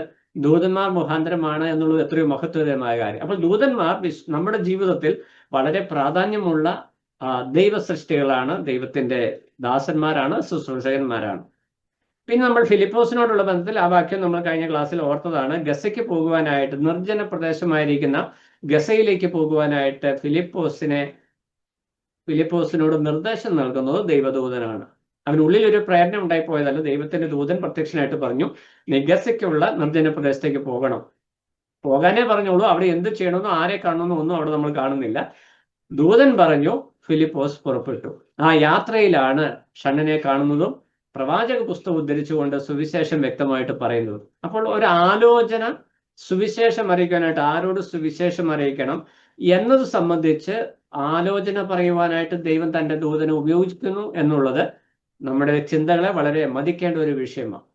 ദൂതന്മാർ മുഖാന്തരമാണ് എന്നുള്ളത് എത്രയോ മഹത്വകരമായ കാര്യം. അപ്പോൾ ദൂതന്മാർ നമ്മുടെ ജീവിതത്തിൽ വളരെ പ്രാധാന്യമുള്ള ദൈവ സൃഷ്ടികളാണ്, ദൈവത്തിന്റെ ദാസന്മാരാണ്, ശുശ്രൂഷകന്മാരാണ്. പിന്നെ നമ്മൾ ഫിലിപ്പോസിനോടുള്ള ബന്ധത്തിൽ ആ വാക്യം നമ്മൾ കഴിഞ്ഞ ക്ലാസ്സിൽ ഓർത്തതാണ്. ഗസയ്ക്ക് പോകുവാനായിട്ട് നിർജ്ജന പ്രദേശമായിരിക്കുന്ന ഗസയിലേക്ക് പോകുവാനായിട്ട് ഫിലിപ്പോസിനോട് നിർദ്ദേശം നൽകുന്നത് ദൈവദൂതനാണ്. അവനുള്ളിൽ ഒരു പ്രേരണ ഉണ്ടായിപ്പോയതല്ല. ദൈവത്തിന്റെ ദൂതൻ പ്രത്യക്ഷനായിട്ട് പറഞ്ഞു, നീ ഗസയ്ക്കുള്ള നിർജ്ജന പ്രദേശത്തേക്ക് പോകാനേ പറഞ്ഞോളൂ. അവിടെ എന്ത് ചെയ്യണമെന്നോ ആരെ കാണണമെന്നോ ഒന്നും അവിടെ നമ്മൾ കാണുന്നില്ല. ദൂതൻ പറഞ്ഞു, ഫിലിപ്പോസ് പുറപ്പെട്ടു. ആ യാത്രയിലാണ് ഷണ്ണനെ കാണുന്നതും പ്രവാചക പുസ്തകം ഉദ്ധരിച്ചുകൊണ്ട് സുവിശേഷം വ്യക്തമായിട്ട് പറയുന്നത്. അപ്പോൾ ഒരു ആലോചന, സുവിശേഷം അറിയിക്കാനായിട്ട് ആരോട് സുവിശേഷം അറിയിക്കണം എന്നത് സംബന്ധിച്ച് ആലോചന പറയുവാനായിട്ട് ദൈവം തന്റെ ദൂതനെ ഉപയോഗിക്കുന്നു എന്നുള്ളത് നമ്മുടെ ചിന്തകളെ വളരെ മതിക്കേണ്ട ഒരു വിഷയമാണ്.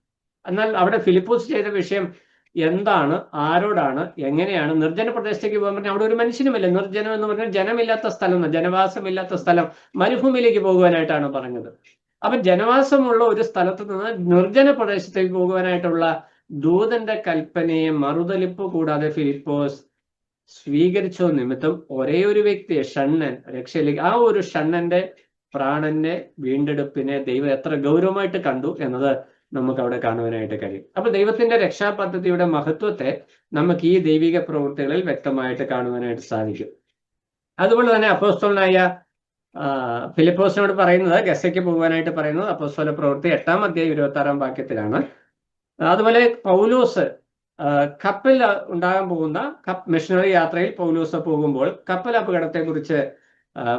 എന്നാൽ അവിടെ ഫിലിപ്പോസ് ചെയ്ത വിഷയം എന്താണ്, ആരോടാണ്, എങ്ങനെയാണ്? നിർജ്ജന പ്രദേശത്തേക്ക് പോകാൻ പറഞ്ഞാൽ അവിടെ ഒരു മനുഷ്യനുമില്ല. നിർജ്ജനം എന്ന് പറഞ്ഞാൽ ജനമില്ലാത്ത സ്ഥലം, ജനവാസമില്ലാത്ത സ്ഥലം, മരുഭൂമിയിലേക്ക് പോകുവാനായിട്ടാണ് പറഞ്ഞത്. അപ്പൊ ജനവാസമുള്ള ഒരു സ്ഥലത്ത് നിന്ന് നിർജ്ജന പ്രദേശത്തേക്ക് പോകുവാനായിട്ടുള്ള ദൂതന്റെ കൽപ്പനയെ മറുതലിപ്പ് കൂടാതെ ഫിലിപ്പോസ് സ്വീകരിച്ചോ നിമിത്തം ഒരേ ഒരു വ്യക്തിയെ, ഷണ്ണൻ, രക്ഷയിലേക്ക്, ആ ഒരു ഷണ്ണന്റെ പ്രാണന്റെ വീണ്ടെടുപ്പിനെ ദൈവം എത്ര ഗൗരവമായിട്ട് കണ്ടു എന്നത് നമുക്ക് അവിടെ കാണുവാനായിട്ട് കഴിയും. അപ്പൊ ദൈവത്തിന്റെ രക്ഷാപദ്ധതിയുടെ മഹത്വത്തെ നമുക്ക് ഈ ദൈവിക പ്രവൃത്തികളിൽ വ്യക്തമായിട്ട് കാണുവാനായിട്ട് സാധിക്കും. അതുപോലെ തന്നെ അപ്പോസ്തലനായ ഫിലിപ്പോസിനോട് പറയുന്നത്, ഗസയ്ക്ക് പോകുവാനായിട്ട് പറയുന്നത് അപ്പോസ്തല പ്രവൃത്തി 8-ാം അധ്യായം 26-ാം വാക്യത്തിലാണ്. അതുപോലെ പൗലോസ് കപ്പൽ ഉണ്ടാകാൻ പോകുന്ന മിഷണറി യാത്രയിൽ പൗലോസ് പോകുമ്പോൾ കപ്പൽ അപകടത്തെ കുറിച്ച്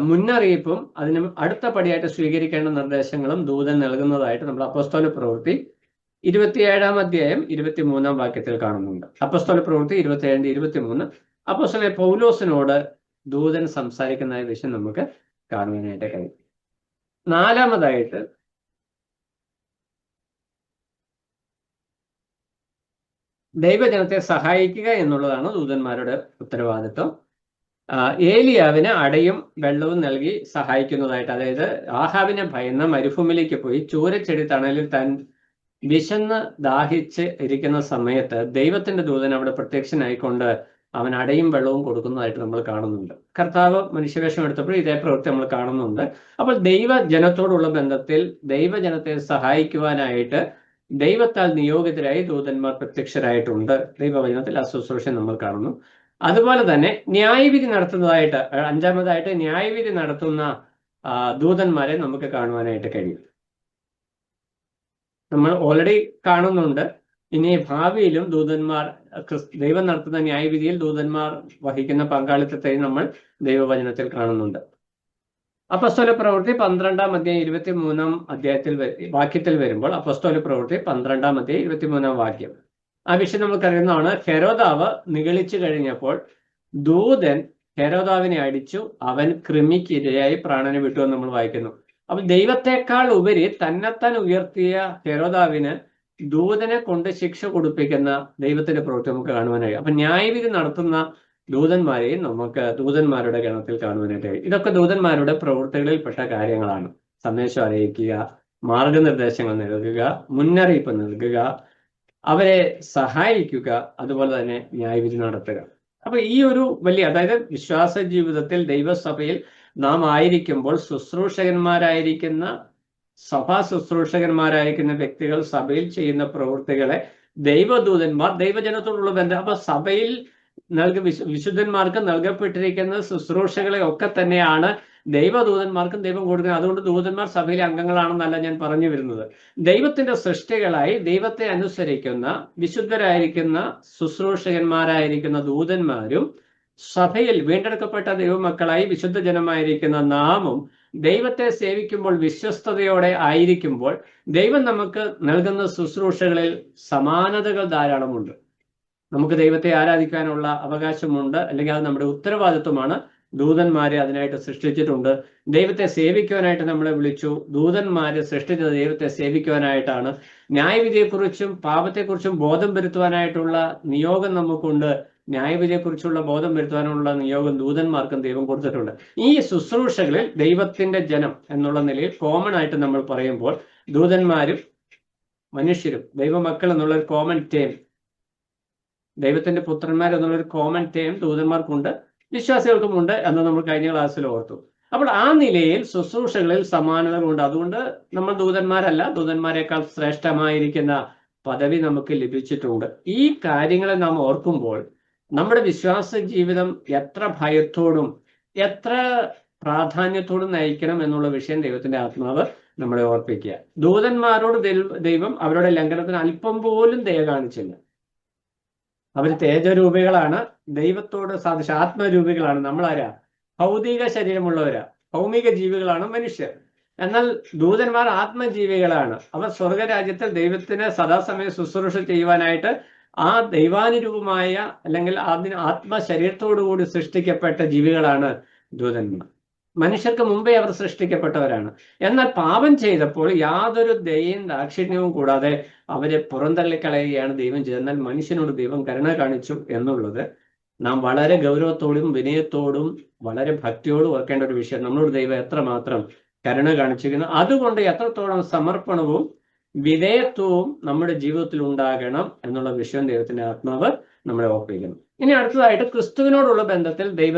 മുന്നറിയിപ്പും അതിന് അടുത്ത പടിയായിട്ട് സ്വീകരിക്കേണ്ട നിർദ്ദേശങ്ങളും ദൂതൻ നൽകുന്നതായിട്ട് നമ്മൾ അപ്പോസ്തല പ്രവൃത്തി 27-ാം അധ്യായം 23-ാം വാക്യത്തിൽ കാണുന്നുണ്ട്. അപ്പോസ്തല പ്രവൃത്തി 27-23 അപ്പോസ്തലൻ പൗലോസിനോട് ദൂതൻ സംസാരിക്കുന്ന വിഷയം നമുക്ക് കാണുവാനായിട്ട് കഴിയും. 4-മതായിട്ട് ദൈവജനത്തെ സഹായിക്കുക എന്നുള്ളതാണ് ദൂതന്മാരുടെ ഉത്തരവാദിത്വം. ഏലിയാവിന് അടയും വെള്ളവും നൽകി സഹായിക്കുന്നതായിട്ട്, അതായത് ആഹാബിനെ ഭയന്ന് മരുഭൂമിയിലേക്ക് പോയി ചൂരച്ചെടി തണലിൽ താൻ വിശന്ന് ദാഹിച്ച് ഇരിക്കുന്ന സമയത്ത് ദൈവത്തിന്റെ ദൂതൻ അവിടെ പ്രത്യക്ഷനായിക്കൊണ്ട് അവൻ അടയും വെള്ളവും കൊടുക്കുന്നതായിട്ട് നമ്മൾ കാണുന്നുണ്ട്. കർത്താവ് മനുഷ്യവേഷം എടുത്തപ്പോൾ ഇതേ പ്രവൃത്തി നമ്മൾ കാണുന്നുണ്ട്. അപ്പോൾ ദൈവജനത്തോടുള്ള ബന്ധത്തിൽ ദൈവജനത്തെ സഹായിക്കുവാനായിട്ട് ദൈവത്താൽ നിയോഗിതരായി ദൂതന്മാർ പ്രത്യക്ഷരായിട്ടുണ്ട്. ദൈവവചനത്തിൽ ആ ശുശ്രൂഷ നമ്മൾ കാണുന്നു. അതുപോലെ തന്നെ ന്യായവിധി നടത്തുന്നതായിട്ട്, 5-മതായിട്ട് ന്യായവിധി നടത്തുന്ന ദൂതന്മാരെ നമുക്ക് കാണുവാനായിട്ട് കഴിയും. നമ്മൾ ഓൾറെഡി കാണുന്നുണ്ട്. ഇനി ഭാവിയിലും ദൂതന്മാർ, ദൈവം നടത്തുന്ന ന്യായവിധിയിൽ ദൂതന്മാർ വഹിക്കുന്ന പങ്കാളിത്തത്തെയും നമ്മൾ ദൈവവചനത്തിൽ കാണുന്നുണ്ട്. അപ്പോസ്തല പ്രവൃത്തി 12-ാം അധ്യായം 23-ാം വാക്യത്തിൽ വരുമ്പോൾ അപ്പോസ്തല പ്രവൃത്തി 12-ാം അധ്യായം 23-ാം വാക്യം, ആ വിഷയം നമുക്കറിയുന്നതാണ്. ഹെരോദാവ് നിഗളിച്ചു കഴിഞ്ഞപ്പോൾ ദൂതൻ ഹെരോദാവിനെ അടിച്ചു, അവൻ കൃമിക്കിരയായി പ്രാണനെ വിട്ടു എന്ന് നമ്മൾ വായിക്കുന്നു. അപ്പൊ ദൈവത്തെക്കാൾ ഉപരി തന്നെത്താൻ ഉയർത്തിയ ഹെരോദാവിന് ദൂതനെ കൊണ്ട് ശിക്ഷ കൊടുപ്പിക്കുന്ന ദൈവത്തിന്റെ പ്രവൃത്തി നമുക്ക് കാണുവാനായി. അപ്പൊ ന്യായവിധി നടത്തുന്ന ദൂതന്മാരെയും നമുക്ക് ദൂതന്മാരുടെ ഗണത്തിൽ കാണുവാനായിട്ട് കഴിയും. ഇതൊക്കെ ദൂതന്മാരുടെ പ്രവൃത്തികളിൽപ്പെട്ട കാര്യങ്ങളാണ്. സന്ദേശം അറിയിക്കുക, മാർഗനിർദ്ദേശങ്ങൾ നൽകുക, മുന്നറിയിപ്പ് നൽകുക, അവരെ സഹായിക്കുക, അതുപോലെ തന്നെ ന്യായവിധി നടത്തുക. അപ്പൊ ഈ ഒരു വലിയ, അതായത് വിശ്വാസ ജീവിതത്തിൽ ദൈവസഭയിൽ നാം ആയിരിക്കുമ്പോൾ ശുശ്രൂഷകന്മാരായിരിക്കുന്ന സഭാ ശുശ്രൂഷകന്മാരായിരിക്കുന്ന വ്യക്തികൾ സഭയിൽ ചെയ്യുന്ന പ്രവൃത്തികളെ ദൈവദൂതന്മാർ ദൈവജനത്തോടുള്ള ബന്ധം, അപ്പൊ സഭയിൽ വിശുദ്ധന്മാർക്ക് നൽകപ്പെട്ടിരിക്കുന്ന ശുശ്രൂഷകളെ ഒക്കെ തന്നെയാണ് ദൈവദൂതന്മാർക്കും ദൈവം കൊടുക്കുന്നത്. അതുകൊണ്ട് ദൂതന്മാർ സഭയിലെ അംഗങ്ങളാണെന്നല്ല ഞാൻ പറഞ്ഞു വരുന്നത്. ദൈവത്തിന്റെ സൃഷ്ടികളായി ദൈവത്തെ അനുസരിക്കുന്ന വിശുദ്ധരായിരിക്കുന്ന ശുശ്രൂഷകന്മാരായിരിക്കുന്ന ദൂതന്മാരും സഭയിൽ വീണ്ടെടുക്കപ്പെട്ട ദൈവമക്കളായി വിശുദ്ധ ജനമായിരിക്കുന്ന നാമും ദൈവത്തെ സേവിക്കുമ്പോൾ വിശ്വസ്തയോടെ ആയിരിക്കുമ്പോൾ ദൈവം നമുക്ക് നൽകുന്ന ശുശ്രൂഷകളിൽ സമാനതകൾ ധാരാളമുണ്ട്. നമുക്ക് ദൈവത്തെ ആരാധിക്കാനുള്ള അവകാശമുണ്ട്, അല്ലെങ്കിൽ അത് നമ്മുടെ ഉത്തരവാദിത്വമാണ്. ദൂതന്മാരെ അതിനായിട്ട് സൃഷ്ടിച്ചിട്ടുണ്ട്. ദൈവത്തെ സേവിക്കുവാനായിട്ട് നമ്മളെ വിളിച്ചു. ദൂതന്മാരെ സൃഷ്ടിച്ചത് ദൈവത്തെ സേവിക്കുവാനായിട്ടാണ്. ന്യായവിധിയെക്കുറിച്ചും പാപത്തെക്കുറിച്ചും ബോധം വരുത്തുവാനായിട്ടുള്ള നിയോഗം നമുക്കുണ്ട്. ന്യായവിധിയെക്കുറിച്ചുള്ള ബോധം വരുത്തുവാനുള്ള നിയോഗം ദൂതന്മാർക്കും ദൈവം കൊടുത്തിട്ടുണ്ട്. ഈ ശുശ്രൂഷകളിൽ ദൈവത്തിന്റെ ജനം എന്നുള്ള നിലയിൽ കോമൺ ആയിട്ട് നമ്മൾ പറയുമ്പോൾ ദൂതന്മാരും മനുഷ്യരും ദൈവമക്കൾ എന്നുള്ള ഒരു കോമൺ ടേം, ദൈവത്തിന്റെ പുത്രന്മാർ എന്നുള്ളൊരു കോമൺ ടേം ദൂതന്മാർക്കുണ്ട്, വിശ്വാസികൾക്കുമുണ്ട് എന്ന് നമ്മൾ കഴിഞ്ഞ ക്ലാസ്സിൽ ഓർത്തു. അപ്പോൾ ആ നിലയിൽ ശുശ്രൂഷകളിൽ സമാനതകളുണ്ട്. അതുകൊണ്ട് നമ്മൾ ദൂതന്മാരല്ല, ദൂതന്മാരെക്കാൾ ശ്രേഷ്ഠമായിരിക്കുന്ന പദവി നമുക്ക് ലഭിച്ചിട്ടുണ്ട്. ഈ കാര്യങ്ങളെ നാം ഓർക്കുമ്പോൾ നമ്മുടെ വിശ്വാസ ജീവിതം എത്ര ഭയത്തോടും എത്ര പ്രാധാന്യത്തോടും നയിക്കണം എന്നുള്ള വിഷയം ദൈവത്തിന്റെ ആത്മാവ് നമ്മളെ ഓർപ്പിക്കുക. ദൂതന്മാരോട് ദൈവം അവരുടെ ലംഘനത്തിന് അല്പം പോലും ദയ കാണിച്ചില്ല. അവർ തേജരൂപികളാണ്, ദൈവത്തോട് സാധിച്ച ആത്മരൂപികളാണ്. നമ്മളാരാ? ഭൗതിക ശരീരമുള്ളവരാ, ഭൗമിക ജീവികളാണ് മനുഷ്യർ. എന്നാൽ ദൂതന്മാർ ആത്മജീവികളാണ്. അവർ സ്വർഗരാജ്യത്തിൽ ദൈവത്തിന് സദാസമയം ശുശ്രൂഷ ചെയ്യുവാനായിട്ട് ആ ദൈവാനുരൂപമായ അല്ലെങ്കിൽ അതിന് ആത്മശരീരത്തോടുകൂടി സൃഷ്ടിക്കപ്പെട്ട ജീവികളാണ് ദൂതന്മാർ. മനുഷ്യർക്ക് മുമ്പേ അവർ സൃഷ്ടിക്കപ്പെട്ടവരാണ്. എന്നാൽ പാപം ചെയ്തപ്പോൾ യാതൊരു ദയയും ദാക്ഷിണ്യവും കൂടാതെ അവരെ പുറന്തള്ളിക്കളയുകയാണ് ദൈവം ചെയ്തത്. എന്നാൽ മനുഷ്യനോട് ദൈവം കരുണ കാണിച്ചു എന്നുള്ളത് നാം വളരെ ഗൗരവത്തോടും വിനയത്തോടും വളരെ ഭക്തിയോടും ഓർക്കേണ്ട ഒരു വിഷയം. നമ്മളോട് ദൈവം എത്രമാത്രം കരുണ കാണിച്ചിരിക്കുന്നു, അതുകൊണ്ട് എത്രത്തോളം സമർപ്പണവും വിധേയത്വവും നമ്മുടെ ജീവിതത്തിൽ ഉണ്ടാകണം എന്നുള്ള വിഷയം ദൈവത്തിന്റെ ആത്മാവ് നമ്മളെ ഓർപ്പിക്കുന്നു. ഇനി അടുത്തതായിട്ട് ക്രിസ്തുവിനോടുള്ള ബന്ധത്തിൽ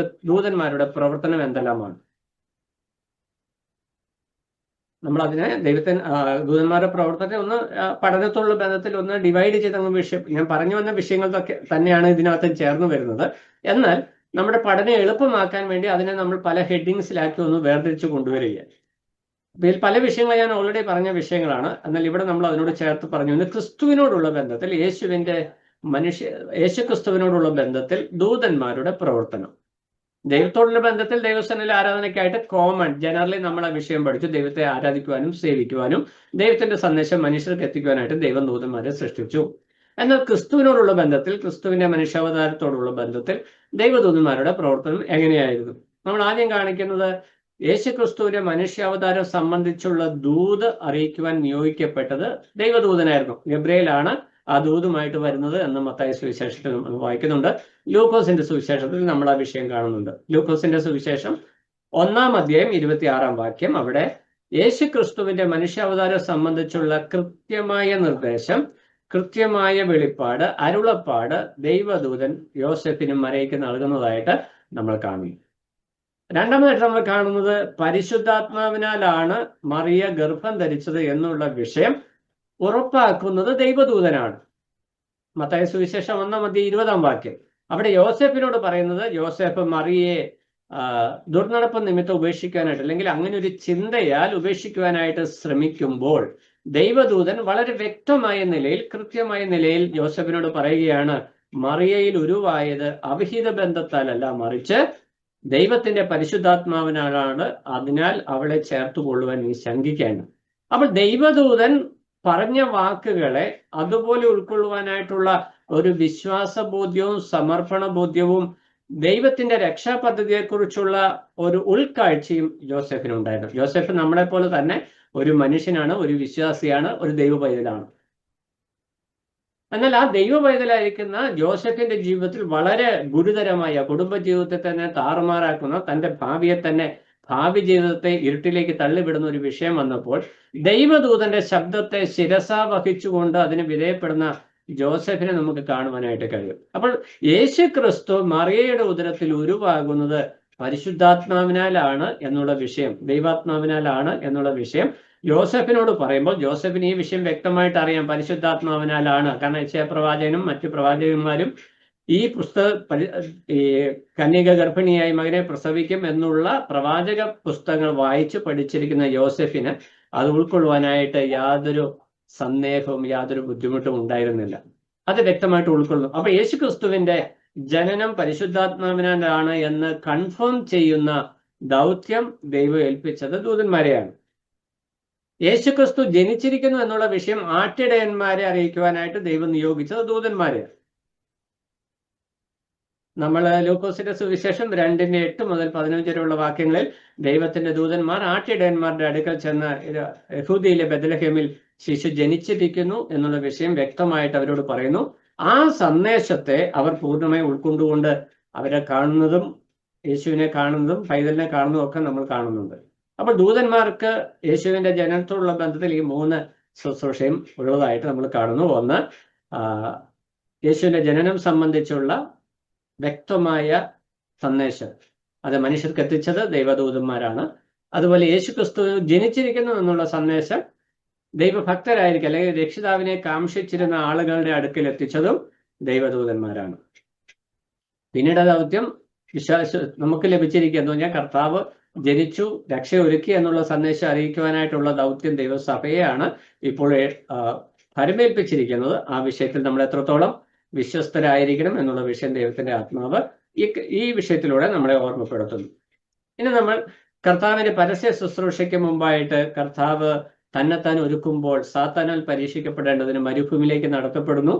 ദൂതന്മാരുടെ പ്രവർത്തനം എന്തെല്ലാമാണ്? നമ്മൾ അതിനെ ദൂതന്മാരുടെ പ്രവർത്തനത്തെ ഒന്ന് പഠനത്തോടുള്ള ബന്ധത്തിൽ ഒന്ന് ഡിവൈഡ് ചെയ്ത വിഷയം, ഞാൻ പറഞ്ഞു വന്ന വിഷയങ്ങളൊക്കെ തന്നെയാണ് ഇതിനകത്ത് ചേർന്ന് വരുന്നത്. എന്നാൽ നമ്മുടെ പഠനം എളുപ്പമാക്കാൻ വേണ്ടി അതിനെ നമ്മൾ പല ഹെഡിങ്സിലാക്കി ഒന്ന് വേർതിരിച്ച് കൊണ്ടുവരികയാണ്. ഇതിൽ പല വിഷയങ്ങൾ ഞാൻ ഓൾറെഡി പറഞ്ഞ വിഷയങ്ങളാണ്. എന്നാൽ ഇവിടെ നമ്മൾ അതിനോട് ചേർത്ത് പറഞ്ഞു ക്രിസ്തുവിനോടുള്ള ബന്ധത്തിൽ യേശു ക്രിസ്തുവിനോടുള്ള ബന്ധത്തിൽ ദൂതന്മാരുടെ പ്രവർത്തനം. ദൈവത്തോടുള്ള ബന്ധത്തിൽ ദൈവസേനയിലെ ആരാധനയ്ക്കായിട്ട് കോമൺ ജനറലി നമ്മൾ ആ വിഷയം പഠിച്ചു. ദൈവത്തെ ആരാധിക്കുവാനും സേവിക്കുവാനും ദൈവത്തിന്റെ സന്ദേശം മനുഷ്യർക്ക് എത്തിക്കുവാനായിട്ട് ദൈവം ദൂതന്മാരെ സൃഷ്ടിച്ചു. എന്നാൽ ക്രിസ്തുവിനോടുള്ള ബന്ധത്തിൽ, ക്രിസ്തുവിന്റെ മനുഷ്യാവതാരത്തോടുള്ള ബന്ധത്തിൽ ദൈവദൂതന്മാരുടെ പ്രവർത്തനം എങ്ങനെയായിരുന്നു? നമ്മൾ ആദ്യം കാണിക്കുന്നത് യേശു ക്രിസ്തുവിന്റെ മനുഷ്യാവതാരം സംബന്ധിച്ചുള്ള ദൂത് അറിയിക്കുവാൻ നിയോഗിക്കപ്പെട്ടത് ദൈവദൂതനായിരുന്നു. ഗബ്രിയേലാണ് ആ ദൂതുമായിട്ട് വരുന്നത് എന്ന് മത്തായി സുവിശേഷത്തിൽ നമ്മൾ വായിക്കുന്നുണ്ട്. ലൂക്കോസിന്റെ സുവിശേഷത്തിൽ നമ്മൾ ആ വിഷയം കാണുന്നുണ്ട്. ലൂക്കോസിന്റെ സുവിശേഷം 1-ാം അധ്യായം 26-ാം വാക്യം, അവിടെ യേശു ക്രിസ്തുവിന്റെ മനുഷ്യാവതാരം സംബന്ധിച്ചുള്ള കൃത്യമായ നിർദ്ദേശം, കൃത്യമായ വെളിപ്പാട്, അരുളപ്പാട് ദൈവദൂതൻ യോസെഫിനും മറിയയ്ക്ക് നൽകുന്നതായിട്ട് നമ്മൾ കാണുന്നു. രണ്ടാമതായിട്ട് നമ്മൾ കാണുന്നത് പരിശുദ്ധാത്മാവിനാലാണ് മറിയ ഗർഭം ധരിച്ചത് എന്നുള്ള വിഷയം ഉറപ്പാക്കുന്നത് ദൈവദൂതനാണ്. മത്തായി സുവിശേഷം 1-ാം അധ്യായം 20-ാം വാക്യം, അവിടെ യോസെഫിനോട് പറയുന്നത്, യോസെഫ് മറിയയെ ദുർനടപ്പ് നിമിത്തം ഉപേക്ഷിക്കാനായിട്ട് അല്ലെങ്കിൽ അങ്ങനെ ഒരു ചിന്തയാൽ ഉപേക്ഷിക്കുവാനായിട്ട് ശ്രമിക്കുമ്പോൾ ദൈവദൂതൻ വളരെ വ്യക്തമായ നിലയിൽ, കൃത്യമായ നിലയിൽ യോസെഫിനോട് പറയുകയാണ്, മറിയയിൽ ഉരുവായത് അവിഹിത ബന്ധത്താലല്ല, മറിച്ച് ദൈവത്തിന്റെ പരിശുദ്ധാത്മാവിനാലാണ്, അതിനാൽ അവളെ ചേർത്തുകൊള്ളുവാൻ നീ ശങ്കിക്കേണ്ട. അപ്പോൾ ദൈവദൂതൻ പറഞ്ഞ വാക്കുകളെ അതുപോലെ ഉൾക്കൊള്ളുവാനായിട്ടുള്ള ഒരു വിശ്വാസബോധ്യവും സമർപ്പണ ബോധ്യവും ദൈവത്തിന്റെ രക്ഷാപദ്ധതിയെക്കുറിച്ചുള്ള ഒരു ഉൾക്കാഴ്ചയും ജോസഫിനുണ്ടായിരുന്നു. ജോസഫ് നമ്മളെ പോലെ തന്നെ ഒരു മനുഷ്യനാണ്, ഒരു വിശ്വാസിയാണ്, ഒരു ദൈവ പൈതലാണ്. എന്നാൽ ആ ദൈവ പൈതലായിരിക്കുന്ന ജോസഫിന്റെ ജീവിതത്തിൽ വളരെ ഗുരുതരമായ കുടുംബജീവിതത്തെ തന്നെ താറുമാറാക്കുന്ന, തന്റെ ഭാവി ജീവിതത്തെ ഇരുട്ടിലേക്ക് തള്ളിവിടുന്ന ഒരു വിഷയം വന്നപ്പോൾ ദൈവദൂതന്റെ ശബ്ദത്തെ ശിരസ വഹിച്ചുകൊണ്ട് അതിന് വിധേയപ്പെടുന്ന ജോസഫിനെ നമുക്ക് കാണുവാനായിട്ട് കഴിയും. അപ്പോൾ യേശു ക്രിസ്തു മറിയയുടെ ഉദരത്തിൽ ഉരുവാകുന്നത് പരിശുദ്ധാത്മാവിനാലാണ് എന്നുള്ള വിഷയം, ദൈവാത്മാവിനാലാണ് എന്നുള്ള വിഷയം ജോസഫിനോട് പറയുമ്പോൾ ജോസഫിന് ഈ വിഷയം വ്യക്തമായിട്ട് അറിയാം, പരിശുദ്ധാത്മാവിനാലാണ്. കാരണം യശയ്യാപ്രവാചകനും മറ്റു പ്രവാചകന്മാരും ഈ ഈ കന്യക ഗർഭിണിയായി മകനെ പ്രസവിക്കും എന്നുള്ള പ്രവാചക പുസ്തകങ്ങൾ വായിച്ച് പഠിച്ചിരിക്കുന്ന യോസെഫിന് അത് ഉൾക്കൊള്ളുവാനായിട്ട് യാതൊരു സന്ദേഹവും യാതൊരു ബുദ്ധിമുട്ടും ഉണ്ടായിരുന്നില്ല. അത് വ്യക്തമായിട്ട് ഉൾക്കൊള്ളുന്നു. അപ്പൊ യേശു ക്രിസ്തുവിന്റെ ജനനം പരിശുദ്ധാത്മാവിനാലാണ് എന്ന് കൺഫേം ചെയ്യുന്ന ദൗത്യം ദൈവം ഏൽപ്പിച്ചത് ദൂതന്മാരെയാണ്. യേശുക്രിസ്തു ജനിച്ചിരിക്കുന്നു എന്നുള്ള വിഷയം ആട്ടിടയന്മാരെ അറിയിക്കുവാനായിട്ട് ദൈവം നിയോഗിച്ചത് ദൂതന്മാരെയാണ്. നമ്മൾ ലൂക്കോസിന്റെ സുവിശേഷം 2:8 മുതൽ 15 വരെയുള്ള വാക്യങ്ങളിൽ ദൈവത്തിന്റെ ദൂതന്മാർ ആട്ടിടയന്മാരുടെ അടുക്കൽ ചെന്ന് യഹൂദിയിലെ ബെത്ലഹേമിൽ ശിശു ജനിച്ചിരിക്കുന്നു എന്നുള്ള വിഷയം വ്യക്തമായിട്ട് അവരോട് പറയുന്നു. ആ സന്ദേശത്തെ അവർ പൂർണ്ണമായി ഉൾക്കൊണ്ടുകൊണ്ട് അവരെ കാണുന്നതും യേശുവിനെ കാണുന്നതും പൈതലിനെ കാണുന്നതും ഒക്കെ നമ്മൾ കാണുന്നുണ്ട്. അപ്പോൾ ദൂതന്മാർക്ക് യേശുവിന്റെ ജനനത്തോടുള്ള ബന്ധത്തിൽ ഈ 3 ശുശ്രൂഷയും ഉള്ളതായിട്ട് നമ്മൾ കാണുന്നു. ഒന്ന്, യേശുവിന്റെ ജനനം സംബന്ധിച്ചുള്ള വ്യക്തമായ സന്ദേശം അത് മനുഷ്യർക്ക് എത്തിച്ചത് ദൈവദൂതന്മാരാണ്. അതുപോലെ യേശു ക്രിസ്തു ജനിച്ചിരിക്കുന്നു എന്നുള്ള സന്ദേശം ദൈവഭക്തരായിരിക്കും അല്ലെങ്കിൽ രക്ഷിതാവിനെ കാംക്ഷിച്ചിരുന്ന ആളുകളുടെ അടുക്കൽ എത്തിച്ചതും ദൈവദൂതന്മാരാണ്. പിന്നീട് ദൗത്യം നമുക്ക് ലഭിച്ചിരിക്കുന്നു പറഞ്ഞാൽ കർത്താവ് ജനിച്ചു, രക്ഷ ഒരുക്കി എന്നുള്ള സന്ദേശം അറിയിക്കുവാനായിട്ടുള്ള ദൗത്യം ദൈവസഭയെയാണ് ഇപ്പോൾ പരമേൽപ്പിച്ചിരിക്കുന്നത്. ആ വിഷയത്തിൽ നമ്മൾ എത്രത്തോളം വിശ്വസ്തരായിരിക്കണം എന്നുള്ള വിഷയം ദൈവത്തിന്റെ ആത്മാവ് ഈ വിഷയത്തിലൂടെ നമ്മളെ ഓർമ്മപ്പെടുത്തുന്നു. ഇനി നമ്മൾ കർത്താവിന്റെ പരസ്യ ശുശ്രൂഷയ്ക്ക് മുമ്പായിട്ട് കർത്താവ് തന്നെത്താൻ ഒരുക്കുമ്പോൾ സാത്താനാൽ പരീക്ഷിക്കപ്പെടേണ്ടതിന് മരുഭൂമിയിലേക്ക് നടത്തപ്പെടുന്നു.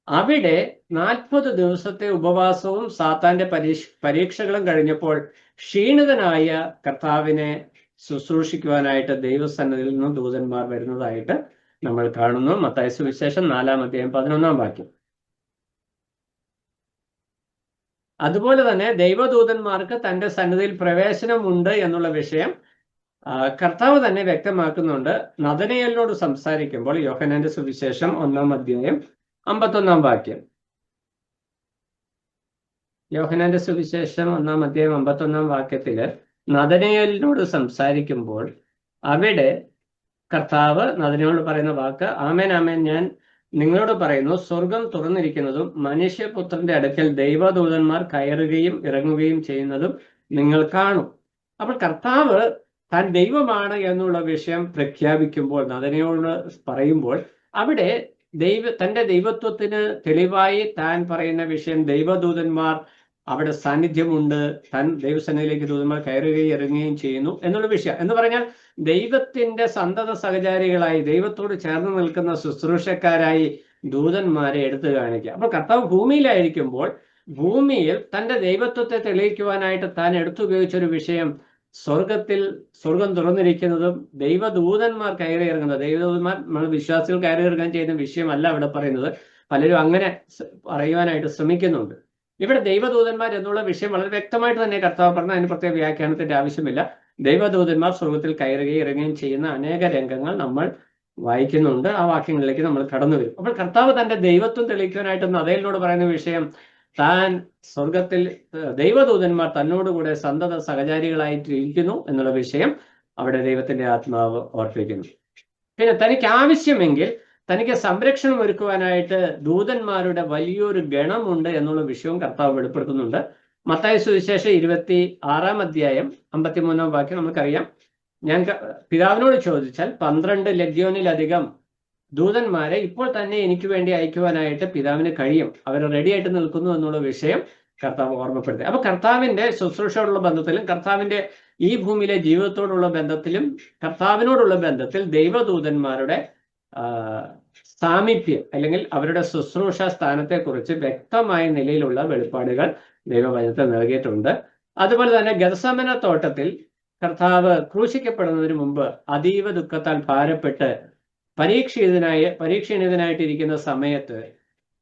അവിടെ 40 ദിവസത്തെ ഉപവാസവും സാത്താന്റെ പരീക്ഷകളും കഴിഞ്ഞപ്പോൾ ക്ഷീണിതനായ കർത്താവിനെ ശുശ്രൂഷിക്കുവാനായിട്ട് ദൈവസന്നിധിയിൽ നിന്നും ദൂതന്മാർ വരുന്നതായിട്ട് നമ്മൾ കാണുന്നു. മത്തായി സുവിശേഷം 4:11 അതുപോലെ തന്നെ ദൈവദൂതന്മാർക്ക് തന്റെ സന്നിധിയിൽ പ്രവേശനമുണ്ട് എന്നുള്ള വിഷയം കർത്താവ് തന്നെ വ്യക്തമാക്കുന്നുണ്ട്. നഥനയേലിനോട് സംസാരിക്കുമ്പോൾ യോഹന്നാന്റെ സുവിശേഷം 1:51 യോഹന്നാന്റെ സുവിശേഷം 1:51 നഥനയേലിനോട് സംസാരിക്കുമ്പോൾ അവിടെ കർത്താവ് നഥനയേലിനോട് പറയുന്ന വാക്ക്, ആമേൻ ആമേൻ ഞാൻ നിങ്ങളോട് പറയുന്നു, സ്വർഗം തുറന്നിരിക്കുന്നതും മനുഷ്യപുത്രന്റെ അടുക്കൽ ദൈവദൂതന്മാർ കയറുകയും ഇറങ്ങുകയും ചെയ്യുന്നതും നിങ്ങൾ കാണും. അപ്പോൾ കർത്താവ് താൻ ദൈവമാണ് എന്നുള്ള വിഷയം പ്രഖ്യാപിക്കുമ്പോൾ, നഥനയേലിനോട് പറയുമ്പോൾ അവിടെ തന്റെ ദൈവത്വത്തിന് തെളിവായി താൻ പറയുന്ന വിഷയം ദൈവദൂതന്മാർ അവിടെ സാന്നിധ്യമുണ്ട്, താൻ ദൈവസന്നിധിയിലേക്ക് ദൂതന്മാർ കയറുകയും ഇറങ്ങുകയും ചെയ്യുന്നു എന്നുള്ള വിഷയം. എന്ന് പറഞ്ഞാൽ ദൈവത്തിന്റെ സന്തത സഹചാരികളായി ദൈവത്തോട് ചേർന്ന് നിൽക്കുന്ന ശുശ്രൂഷക്കാരായി ദൂതന്മാരെ എടുത്തു കാണിക്കുക. അപ്പൊ കർത്താവ് ഭൂമിയിലായിരിക്കുമ്പോൾ ഭൂമിയിൽ തന്റെ ദൈവത്വത്തെ തെളിയിക്കുവാനായിട്ട് താൻ എടുത്തുപയോഗിച്ചൊരു വിഷയം സ്വർഗം തുറന്നിരിക്കുന്നതും ദൈവദൂതന്മാർ കയറി ഇറങ്ങുന്നത്. ദൈവദൂതന്മാർ നമ്മൾ വിശ്വാസികൾ കയറി ഇറങ്ങാൻ ചെയ്യുന്ന വിഷയമല്ല അവിടെ പറയുന്നത്. പലരും അങ്ങനെ പറയുവാനായിട്ട് ശ്രമിക്കുന്നുണ്ട്. ഇവിടെ ദൈവദൂതന്മാർ എന്നുള്ള വിഷയം വളരെ വ്യക്തമായിട്ട് തന്നെ കർത്താവ് പറഞ്ഞ, അതിന് പ്രത്യേക വ്യാഖ്യാനത്തിന്റെ ആവശ്യമില്ല. ദൈവദൂതന്മാർ സ്വർഗത്തിൽ കയറുകയും ഇറങ്ങുകയും ചെയ്യുന്ന അനേക രംഗങ്ങൾ നമ്മൾ വായിക്കുന്നുണ്ട്. ആ വാക്യങ്ങളിലേക്ക് നമ്മൾ കടന്നു വരും. അപ്പോൾ കർത്താവ് തന്റെ ദൈവത്വം തെളിയിക്കാനായിട്ട് നഥനയേലിനോട് പറയുന്ന വിഷയം, താൻ സ്വർഗത്തിൽ ദൈവദൂതന്മാർ തന്നോടുകൂടെ സന്തത സഹചാരികളായിട്ട് ഇരിക്കുന്നു എന്നുള്ള വിഷയം അവിടെ ദൈവത്തിന്റെ ആത്മാവ് ഓർപ്പിക്കുന്നു. പിന്നെ തനിക്ക് ആവശ്യമെങ്കിൽ തനിക്ക് സംരക്ഷണം ഒരുക്കുവാനായിട്ട് ദൂതന്മാരുടെ വലിയൊരു ഗണമുണ്ട് എന്നുള്ള വിഷയവും കർത്താവ് വെളിപ്പെടുത്തുന്നുണ്ട്. മത്തായി സുവിശേഷം 26:53 നമുക്കറിയാം, ഞാൻ പിതാവിനോട് ചോദിച്ചാൽ 12 ലഗ്യോനിലധികം ദൂതന്മാരെ ഇപ്പോൾ തന്നെ എനിക്ക് വേണ്ടി അയക്കുവാനായിട്ട് പിതാവിന് കഴിയും, അവർ റെഡി ആയിട്ട് നിൽക്കുന്നു എന്നുള്ള വിഷയം കർത്താവ് ഓർമ്മപ്പെടുത്തി. അപ്പൊ കർത്താവിന്റെ ശുശ്രൂഷയോടുള്ള ബന്ധത്തിലും കർത്താവിന്റെ ഈ ഭൂമിയിലെ ജീവിതത്തോടുള്ള ബന്ധത്തിലും കർത്താവിനോടുള്ള ബന്ധത്തിൽ ദൈവദൂതന്മാരുടെ സാമീപ്യം അല്ലെങ്കിൽ അവരുടെ ശുശ്രൂഷ സ്ഥാനത്തെക്കുറിച്ച് വ്യക്തമായ നിലയിലുള്ള വെളിപ്പാടുകൾ ദൈവവചനത്തിൽ നൽകിയിട്ടുണ്ട്. അതുപോലെ തന്നെ ഗെത്സമന തോട്ടത്തിൽ കർത്താവ് ക്രൂശിക്കപ്പെടുന്നതിന് മുമ്പ് അതീവ ദുഃഖത്താൽ ഭാരപ്പെട്ട് പരീക്ഷീണിതനായിട്ടിരിക്കുന്ന സമയത്ത്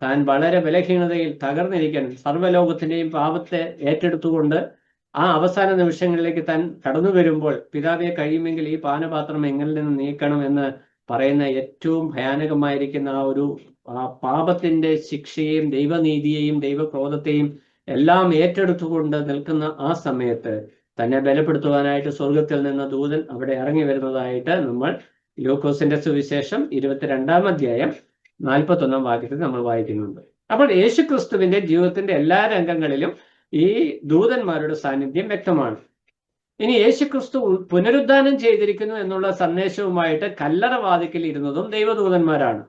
താൻ വളരെ ബലഹീനതയിൽ തകർന്നിരിക്കാൻ സർവ്വലോകത്തിന്റെയും പാപത്തെ ഏറ്റെടുത്തുകൊണ്ട് ആ അവസാന നിമിഷങ്ങളിലേക്ക് താൻ കടന്നു വരുമ്പോൾ പിതാവെ കഴിയുമെങ്കിൽ ഈ പാനപാത്രം എങ്ങളിൽ നിന്ന് നീക്കണം എന്ന് പറയുന്ന ഏറ്റവും ഭയാനകമായിരിക്കുന്ന ആ പാപത്തിന്റെ ശിക്ഷയെയും ദൈവനീതിയെയും ദൈവക്രോധത്തെയും എല്ലാം ഏറ്റെടുത്തുകൊണ്ട് നിൽക്കുന്ന ആ സമയത്ത് തന്നെ ബലപ്പെടുത്തുവാനായിട്ട് സ്വർഗത്തിൽ നിന്ന് ദൂതൻ അവിടെ ഇറങ്ങി വരുന്നതായിട്ട് നമ്മൾ ലൂക്കോസിന്റെ സുവിശേഷം 22-ാം അധ്യായം 41-ാം വാക്യത്തിൽ നമ്മൾ വായിക്കുന്നുണ്ട്. അപ്പോൾ യേശുക്രിസ്തുവിന്റെ ജീവിതത്തിന്റെ എല്ലാ രംഗങ്ങളിലും ഈ ദൂതന്മാരുടെ സാന്നിധ്യം വ്യക്തമാണ്. ഇനി യേശുക്രിസ്തു പുനരുദ്ധാനം ചെയ്തിരിക്കുന്നു എന്നുള്ള സന്ദേശവുമായിട്ട് കല്ലറവാതിക്കൽ ഇരുന്നതും ദൈവദൂതന്മാരാണ്.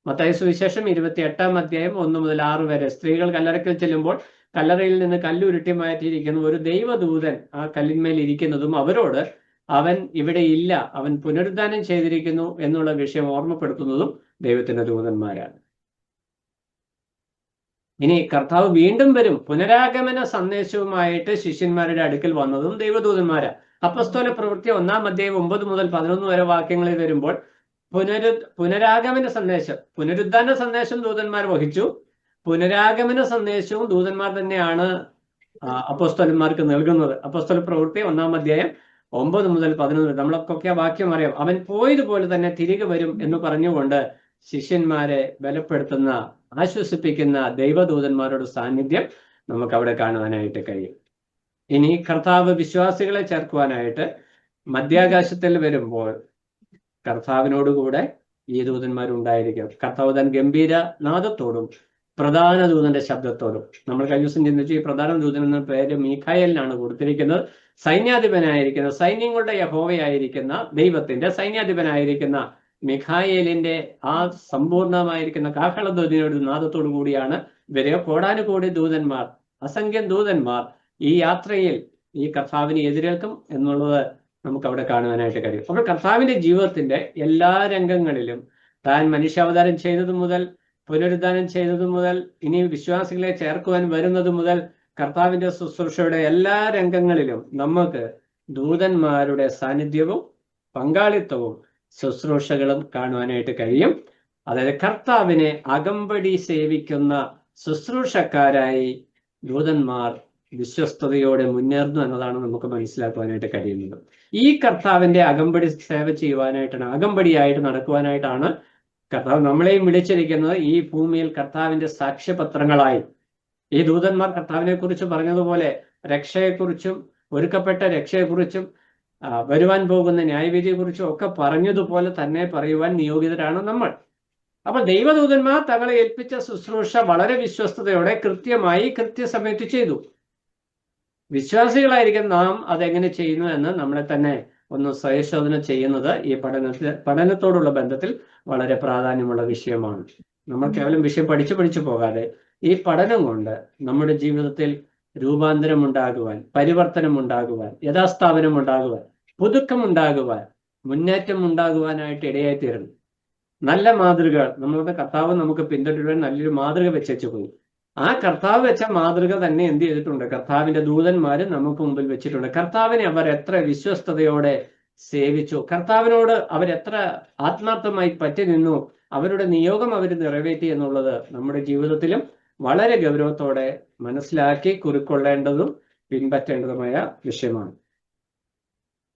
മത്തായി സുവിശേഷം 28-ാം അധ്യായം 1 മുതൽ 6 വരെ സ്ത്രീകൾ കല്ലറയ്ക്കൽ ചെല്ലുമ്പോൾ കല്ലറയിൽ നിന്ന് കല്ലുരുട്ടി മാറ്റിയിരിക്കുന്ന ഒരു ദൈവദൂതൻ ആ കല്ലിന്മേൽ ഇരിക്കുന്നതും അവരോട് അവൻ ഇവിടെ ഇല്ല, അവൻ പുനരുദ്ധാനം ചെയ്തിരിക്കുന്നു എന്നുള്ള വിഷയം ഓർമ്മപ്പെടുത്തുന്നതും ദൈവത്തിന്റെ ദൂതന്മാരാണ്. ഇനി കർത്താവ് വീണ്ടും വരും പുനരാഗമന സന്ദേശവുമായിട്ട് ശിഷ്യന്മാരുടെ അടുക്കൽ വന്നതും ദൈവദൂതന്മാരാ. അപ്പസ്തോല പ്രവൃത്തി 1-ാം അധ്യായം 9 മുതൽ 11 വരെ വാക്യങ്ങളിൽ വരുമ്പോൾ പുനരാഗമന സന്ദേശം, പുനരുദ്ധാന സന്ദേശം ദൂതന്മാർ വഹിച്ചു. പുനരാഗമന സന്ദേശവും ദൂതന്മാർ തന്നെയാണ് അപ്പോസ്തലന്മാർക്ക് നൽകുന്നത്. അപ്പോസ്തല പ്രവൃത്തി 1-ാം അധ്യായം 9 മുതൽ 11 നമ്മളൊക്കെ ആ വാക്യം അറിയാം. അവൻ പോയതുപോലെ തന്നെ തിരികെ വരും എന്ന് പറഞ്ഞുകൊണ്ട് ശിഷ്യന്മാരെ ബലപ്പെടുത്തുന്ന, ആശ്വസിപ്പിക്കുന്ന ദൈവദൂതന്മാരുടെ സാന്നിധ്യം നമുക്ക് അവിടെ കാണുവാനായിട്ട് കഴിയും. ഇനി കർത്താവ് വിശ്വാസികളെ ചേർക്കുവാനായിട്ട് മധ്യാകാശത്തിൽ വരുമ്പോൾ കർത്താവിനോടുകൂടെ ഈ ദൂതന്മാരുണ്ടായിരിക്കും. കർത്താവ് തൻ ഗംഭീര നാദത്തോടും പ്രധാന ദൂതന്റെ ശബ്ദത്തോടും, നമ്മൾ കഴിഞ്ഞ ദിവസം ചിന്തിച്ചു ഈ പ്രധാന ദൂതൻ എന്ന പേര് മീഖായേലിനാണ് കൊടുത്തിരിക്കുന്നത്. സൈന്യാധിപനായിരിക്കുന്ന, സൈന്യങ്ങളുടെ യഹോവയായിരിക്കുന്ന ദൈവത്തിന്റെ സൈന്യാധിപനായിരിക്കുന്ന മിഖായേലിന്റെ ആ സമ്പൂർണമായിരിക്കുന്ന കാഹളധ്വനിയുടെ നാദത്തോടു കൂടിയാണ് വരിക. കോടാനുകോടി ദൂതന്മാർ, അസംഖ്യം ദൂതന്മാർ ഈ യാത്രയിൽ ഈ കർത്താവിനെ എതിരേൽക്കും എന്നുള്ളത് നമുക്ക് അവിടെ കാണുവാനായിട്ട് കഴിയും. അപ്പോൾ കർത്താവിന്റെ ജീവിതത്തിന്റെ എല്ലാ രംഗങ്ങളിലും താൻ മനുഷ്യാവതാരം ചെയ്തത് മുതൽ, പുനരുദ്ധാനം ചെയ്തത് മുതൽ, ഇനി വിശ്വാസികളെ ചേർക്കുവാൻ വരുന്നത് മുതൽ, കർത്താവിന്റെ ശുശ്രൂഷയുടെ എല്ലാ രംഗങ്ങളിലും നമുക്ക് ദൂതന്മാരുടെ സാന്നിധ്യവും പങ്കാളിത്തവും ശുശ്രൂഷകളും കാണുവാനായിട്ട് കഴിയും. അതായത് കർത്താവിനെ അകമ്പടി സേവിക്കുന്ന ശുശ്രൂഷക്കാരായി ദൂതന്മാർ വിശ്വസ്തയോടെ മുന്നേറുന്നു എന്നതാണ് നമുക്ക് മനസ്സിലാക്കുവാനായിട്ട് കഴിയുന്നത്. ഈ കർത്താവിന്റെ അകമ്പടി സേവ ചെയ്യുവാനായിട്ടാണ്, അകമ്പടിയായിട്ട് നടക്കുവാനായിട്ടാണ് കർത്താവ് നമ്മളെയും വിളിച്ചിരിക്കുന്നത്. ഈ ഭൂമിയിൽ കർത്താവിന്റെ സാക്ഷ്യപത്രങ്ങളായി ഈ ദൂതന്മാർ കർത്താവിനെ കുറിച്ച് പറഞ്ഞതുപോലെ രക്ഷയെക്കുറിച്ചും ഒരുക്കപ്പെട്ട രക്ഷയെക്കുറിച്ചും വരുവാൻ പോകുന്ന ന്യായവിധിയെക്കുറിച്ചും ഒക്കെ പറഞ്ഞതുപോലെ തന്നെ പറയുവാൻ നിയോഗിതരാണ് നമ്മൾ. അപ്പൊ ദൈവദൂതന്മാർ തങ്ങളെ ഏൽപ്പിച്ച ശുശ്രൂഷ വളരെ വിശ്വസ്തയോടെ കൃത്യമായി കൃത്യസമയത്ത് ചെയ്തു. വിശ്വാസികളായിരിക്കും നാം അതെങ്ങനെ ചെയ്യുന്നു എന്ന് നമ്മളെ തന്നെ ഒന്ന് സ്വയശോധന ചെയ്യുന്നത് ഈ പഠനത്തോടുള്ള ബന്ധത്തിൽ വളരെ പ്രാധാന്യമുള്ള വിഷയമാണ്. നമ്മൾ കേവലം വിഷയം പഠിച്ചു പോകാതെ ഈ പഠനം കൊണ്ട് നമ്മുടെ ജീവിതത്തിൽ രൂപാന്തരം ഉണ്ടാകുവാൻ, പരിവർത്തനം ഉണ്ടാകുവാൻ, യഥാസ്ഥാപനം ഉണ്ടാകുവാൻ, പുതുക്കം ഉണ്ടാകുവാൻ, മുന്നേറ്റം ഉണ്ടാകുവാനായിട്ട് ഇടയായിത്തീരണം. നല്ല മാതൃക നമ്മളുടെ കർത്താവ് നമുക്ക് പിന്തുടരുവാൻ നല്ലൊരു മാതൃക വെച്ചു പോയി. ആ കർത്താവ് വെച്ച മാതൃക തന്നെ എന്ത് ചെയ്തിട്ടുണ്ട്? കർത്താവിന്റെ ദൂതന്മാര് നമുക്ക് മുമ്പിൽ വെച്ചിട്ടുണ്ട്. കർത്താവിനെ അവർ എത്ര വിശ്വസ്തയോടെ സേവിച്ചു, കർത്താവിനോട് അവരെത്ര ആത്മാർത്ഥമായി പറ്റി നിന്നു, അവരുടെ നിയോഗം അവർ നിറവേറ്റി എന്നുള്ളത് നമ്മുടെ ജീവിതത്തിലും വളരെ ഗൗരവത്തോടെ മനസ്സിലാക്കി കുറിക്കൊള്ളേണ്ടതും പിൻപറ്റേണ്ടതുമായ വിഷയമാണ്.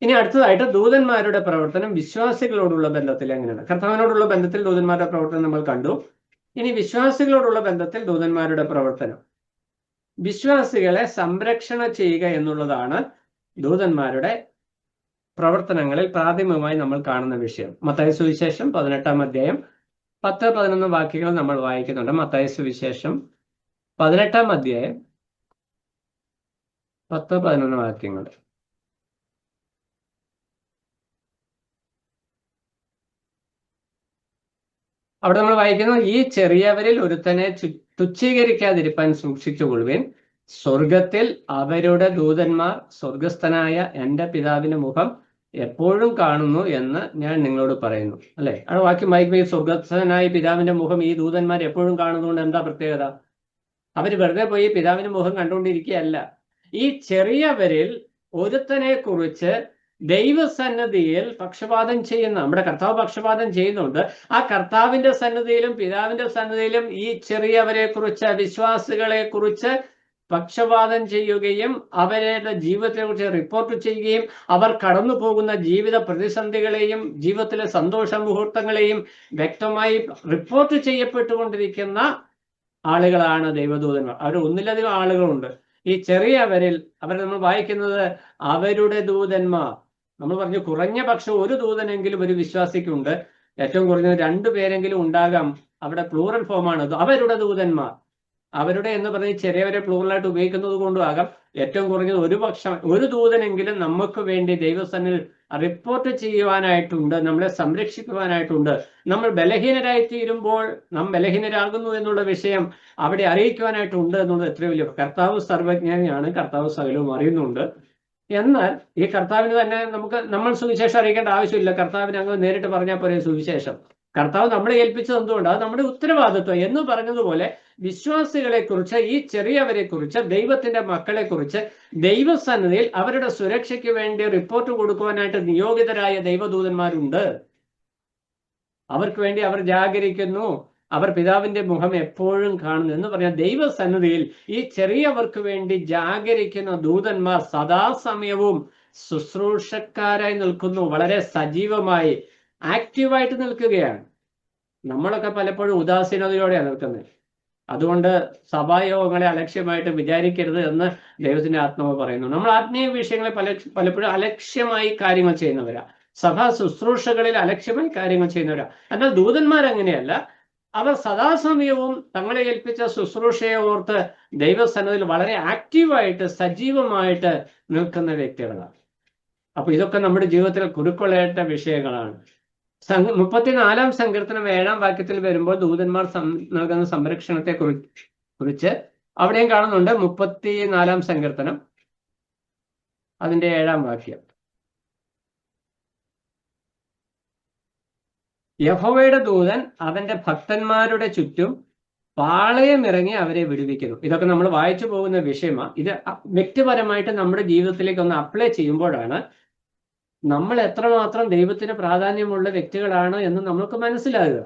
ഇനി അടുത്തതായിട്ട് ദൂതന്മാരുടെ പ്രവർത്തനം വിശ്വാസികളോടുള്ള ബന്ധത്തിൽ എങ്ങനെയാണ്? കർത്താവിനോടുള്ള ബന്ധത്തിൽ ദൂതന്മാരുടെ പ്രവർത്തനം നമ്മൾ കണ്ടു. ഇനി വിശ്വാസികളോടുള്ള ബന്ധത്തിൽ ദൂതന്മാരുടെ പ്രവർത്തനം, വിശ്വാസികളെ സംരക്ഷണ ചെയ്യുക എന്നുള്ളതാണ് ദൂതന്മാരുടെ പ്രവർത്തനങ്ങളിൽ പ്രാഥമികമായി നമ്മൾ കാണുന്ന വിഷയം. മത്തായി സുവിശേഷം 18-ാം അധ്യായം 10-11 വാക്യങ്ങൾ നമ്മൾ വായിക്കുന്നുണ്ട്. മത്തായി സുവിശേഷം 18-ാം അധ്യായം 10-11 വാക്യങ്ങൾ. അവിടെ നമ്മൾ വായിക്കുന്നത്, ഈ ചെറിയവരിൽ ഒരുത്തനെ തുച്ഛീകരിക്കാതിരിപ്പാൻ സൂക്ഷിച്ചുകൊള്ളുവിൻ. സ്വർഗത്തിൽ അവരുടെ ദൂതന്മാർ സ്വർഗസ്ഥനായ എൻ്റെ പിതാവിന്റെ മുഖം എപ്പോഴും കാണുന്നു എന്ന് ഞാൻ നിങ്ങളോട് പറയുന്നു. അല്ലെ? ആ വാക്യം വായിക്കുമ്പോൾ സ്വർഗസ്ഥനായ പിതാവിന്റെ മുഖം ഈ ദൂതന്മാർ എപ്പോഴും കാണുന്നതുകൊണ്ട് എന്താ പ്രത്യേകത? അവർ വെറുതെ പോയി പിതാവിന്റെ മുഖം കണ്ടുകൊണ്ടിരിക്കുകയല്ല. ഈ ചെറിയവരിൽ ഒരുത്തനെ കുറിച്ച് ദൈവസന്നിധിയിൽ പക്ഷപാതം ചെയ്യുന്ന, നമ്മുടെ കർത്താവ് പക്ഷപാതം ചെയ്യുന്നുണ്ട്. ആ കർത്താവിന്റെ സന്നിധിയിലും പിതാവിന്റെ സന്നിധിയിലും ഈ ചെറിയവരെ കുറിച്ച്, വിശ്വാസികളെ കുറിച്ച് പക്ഷപാതം ചെയ്യുകയും അവരുടെ ജീവിതത്തെ കുറിച്ച് റിപ്പോർട്ട് ചെയ്യുകയും അവർ കടന്നു പോകുന്ന ജീവിത പ്രതിസന്ധികളെയും ജീവിതത്തിലെ സന്തോഷ മുഹൂർത്തങ്ങളെയും വ്യക്തമായി റിപ്പോർട്ട് ചെയ്യപ്പെട്ടുകൊണ്ടിരിക്കുന്ന ആളുകളാണ് ദൈവദൂതന്മാർ. അവർ ഒന്നിലധികം ആളുകളുണ്ട്. ഈ ചെറിയവരിൽ നമ്മൾ വായിക്കുന്നത് അവരുടെ ദൂതന്മാർ. നമ്മൾ പറഞ്ഞു കുറഞ്ഞ പക്ഷം ഒരു ദൂതനെങ്കിലും ഒരു വിശ്വാസിക്കുണ്ട്. ഏറ്റവും കുറഞ്ഞത് 2 പേരെങ്കിലും ഉണ്ടാകാം. അവിടെ പ്ലൂറൽ ഫോമാണ് അവരുടെ ദൂതന്മാർ. അവരുടെ എന്ന് പറഞ്ഞ് ചെറിയവരെ പ്ലൂറലായിട്ട് ഉപയോഗിക്കുന്നത് കൊണ്ടും ആകാം. ഏറ്റവും കുറഞ്ഞത് ഒരു ദൂതനെങ്കിലും നമുക്ക് വേണ്ടി ദൈവസന്നിധിയിൽ റിപ്പോർട്ട് ചെയ്യുവാനായിട്ടുണ്ട്, നമ്മളെ സംരക്ഷിക്കുവാനായിട്ടുണ്ട്. നമ്മൾ ബലഹീനരായി തീരുമ്പോൾ നാം ബലഹീനരാകുന്നു എന്നുള്ള വിഷയം അവിടെ അറിയിക്കുവാനായിട്ടുണ്ട് എന്നുള്ളത് എത്രയോ വലിയ. കർത്താവ് സർവജ്ഞാനിയാണ്, കർത്താവ് സകലവും അറിയുന്നുണ്ട്. എന്നാൽ ഈ കർത്താവിന് തന്നെ നമ്മൾ സുവിശേഷം അറിയിക്കേണ്ട ആവശ്യമില്ല. കർത്താവിന് അങ്ങ് നേരിട്ട് പറഞ്ഞാൽ പോരെ സുവിശേഷം. കർത്താവ് നമ്മളെ ഏൽപ്പിച്ചത് എന്തുകൊണ്ട്? അത് നമ്മുടെ ഉത്തരവാദിത്വം എന്ന് പറഞ്ഞതുപോലെ വിശ്വാസികളെ കുറിച്ച്, ഈ ചെറിയവരെ കുറിച്ച്, ദൈവത്തിന്റെ മക്കളെ കുറിച്ച് ദൈവസന്നിധിയിൽ അവരുടെ സുരക്ഷയ്ക്ക് വേണ്ടി റിപ്പോർട്ട് കൊടുക്കുവാനായിട്ട് നിയോഗിതരായ ദൈവദൂതന്മാരുണ്ട്. അവർക്ക് വേണ്ടി അവർ ജാഗരിക്കുന്നു. അവർ പിതാവിന്റെ മുഖം എപ്പോഴും കാണുന്നു എന്ന് പറഞ്ഞാൽ ദൈവസന്നിധിയിൽ ഈ ചെറിയവർക്ക് വേണ്ടി ജാഗരിക്കുന്ന ദൂതന്മാർ സദാസമയവും ശുശ്രൂഷക്കാരായി നിൽക്കുന്നു. വളരെ സജീവമായി ആക്റ്റീവായിട്ട് നിൽക്കുകയാണ്. നമ്മളൊക്കെ പലപ്പോഴും ഉദാസീനതയോടെയാണ് നിൽക്കുന്നത്. അതുകൊണ്ട് സഭായോഗങ്ങളെ അലക്ഷ്യമായിട്ട് വിചാരിക്കരുത് എന്ന് ദൈവത്തിന്റെ ആത്മാവ് പറയുന്നു. നമ്മൾ ആത്മീയ വിഷയങ്ങളെ പലപ്പോഴും അലക്ഷ്യമായി കാര്യങ്ങൾ ചെയ്യുന്നവരാ. സഭാ ശുശ്രൂഷകളിൽ അലക്ഷ്യമായി കാര്യങ്ങൾ ചെയ്യുന്നവരാ. എന്നാൽ ദൂതന്മാരങ്ങനെയല്ല. അവർ സദാസമയവും തങ്ങളെ ഏൽപ്പിച്ച ശുശ്രൂഷയെ ഓർത്ത് ദൈവസന്നിധിയിൽ വളരെ ആക്റ്റീവായിട്ട് സജീവമായിട്ട് നിൽക്കുന്ന വ്യക്തികളാണ്. അപ്പൊ ഇതൊക്കെ നമ്മുടെ ജീവിതത്തിൽ കുറിക്കൊള്ളേണ്ട വിഷയങ്ങളാണ്. 34-ാം സങ്കീർത്തനം 7-ാം വാക്യത്തിൽ വരുമ്പോൾ ദൂതന്മാർ നൽകുന്ന സംരക്ഷണത്തെ കുറിച്ച് അവിടെയും കാണുന്നുണ്ട്. 34-ാം സങ്കീർത്തനം അതിന്റെ 7-ാം വാക്യം. യഹോവയുടെ ദൂതൻ അവന്റെ ഭക്തന്മാരുടെ ചുറ്റും പാളയമിറങ്ങി അവരെ വിടുവിക്കുന്നു. ഇതൊക്കെ നമ്മൾ വായിച്ചു പോകുന്ന വിഷയമാണ്. ഇത് വ്യക്തിപരമായിട്ട് നമ്മുടെ ജീവിതത്തിലേക്ക് ഒന്ന് അപ്ലൈ ചെയ്യുമ്പോഴാണ് നമ്മൾ എത്രമാത്രം ദൈവത്തിന് പ്രാധാന്യമുള്ള വ്യക്തികളാണ് എന്ന് നമുക്ക് മനസ്സിലാകുക.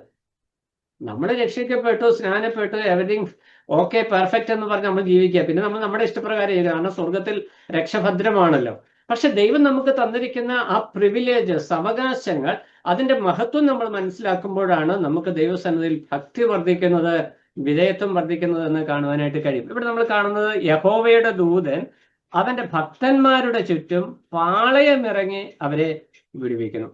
നമ്മൾ രക്ഷിക്കപ്പെട്ടു, സ്നാനപ്പെട്ടു, എവരിങ് ഓക്കെ പെർഫെക്റ്റ് എന്ന് പറഞ്ഞ് നമ്മൾ ജീവിക്കുക. പിന്നെ നമ്മൾ നമ്മുടെ ഇഷ്ടപ്രകാരം ചെയ്യുക. കാരണം സ്വർഗത്തിൽ രക്ഷഭദ്രമാണല്ലോ. പക്ഷെ ദൈവം നമുക്ക് തന്നിരിക്കുന്ന ആ പ്രിവിലേജസ്, അവകാശങ്ങൾ, അതിന്റെ മഹത്വം നമ്മൾ മനസ്സിലാക്കുമ്പോഴാണ് നമുക്ക് ദൈവസന്നിധിയിൽ ഭക്തി വർദ്ധിക്കുന്നത്, വിധേയത്വം വർദ്ധിക്കുന്നത് എന്ന് കാണുവാനായിട്ട് കഴിയും. ഇവിടെ നമ്മൾ കാണുന്നത് യഹോവയുടെ ദൂതൻ അവന്റെ ഭക്തന്മാരുടെ ചുറ്റും പാളയമിറങ്ങി അവരെ വിടുവിക്കുന്നു.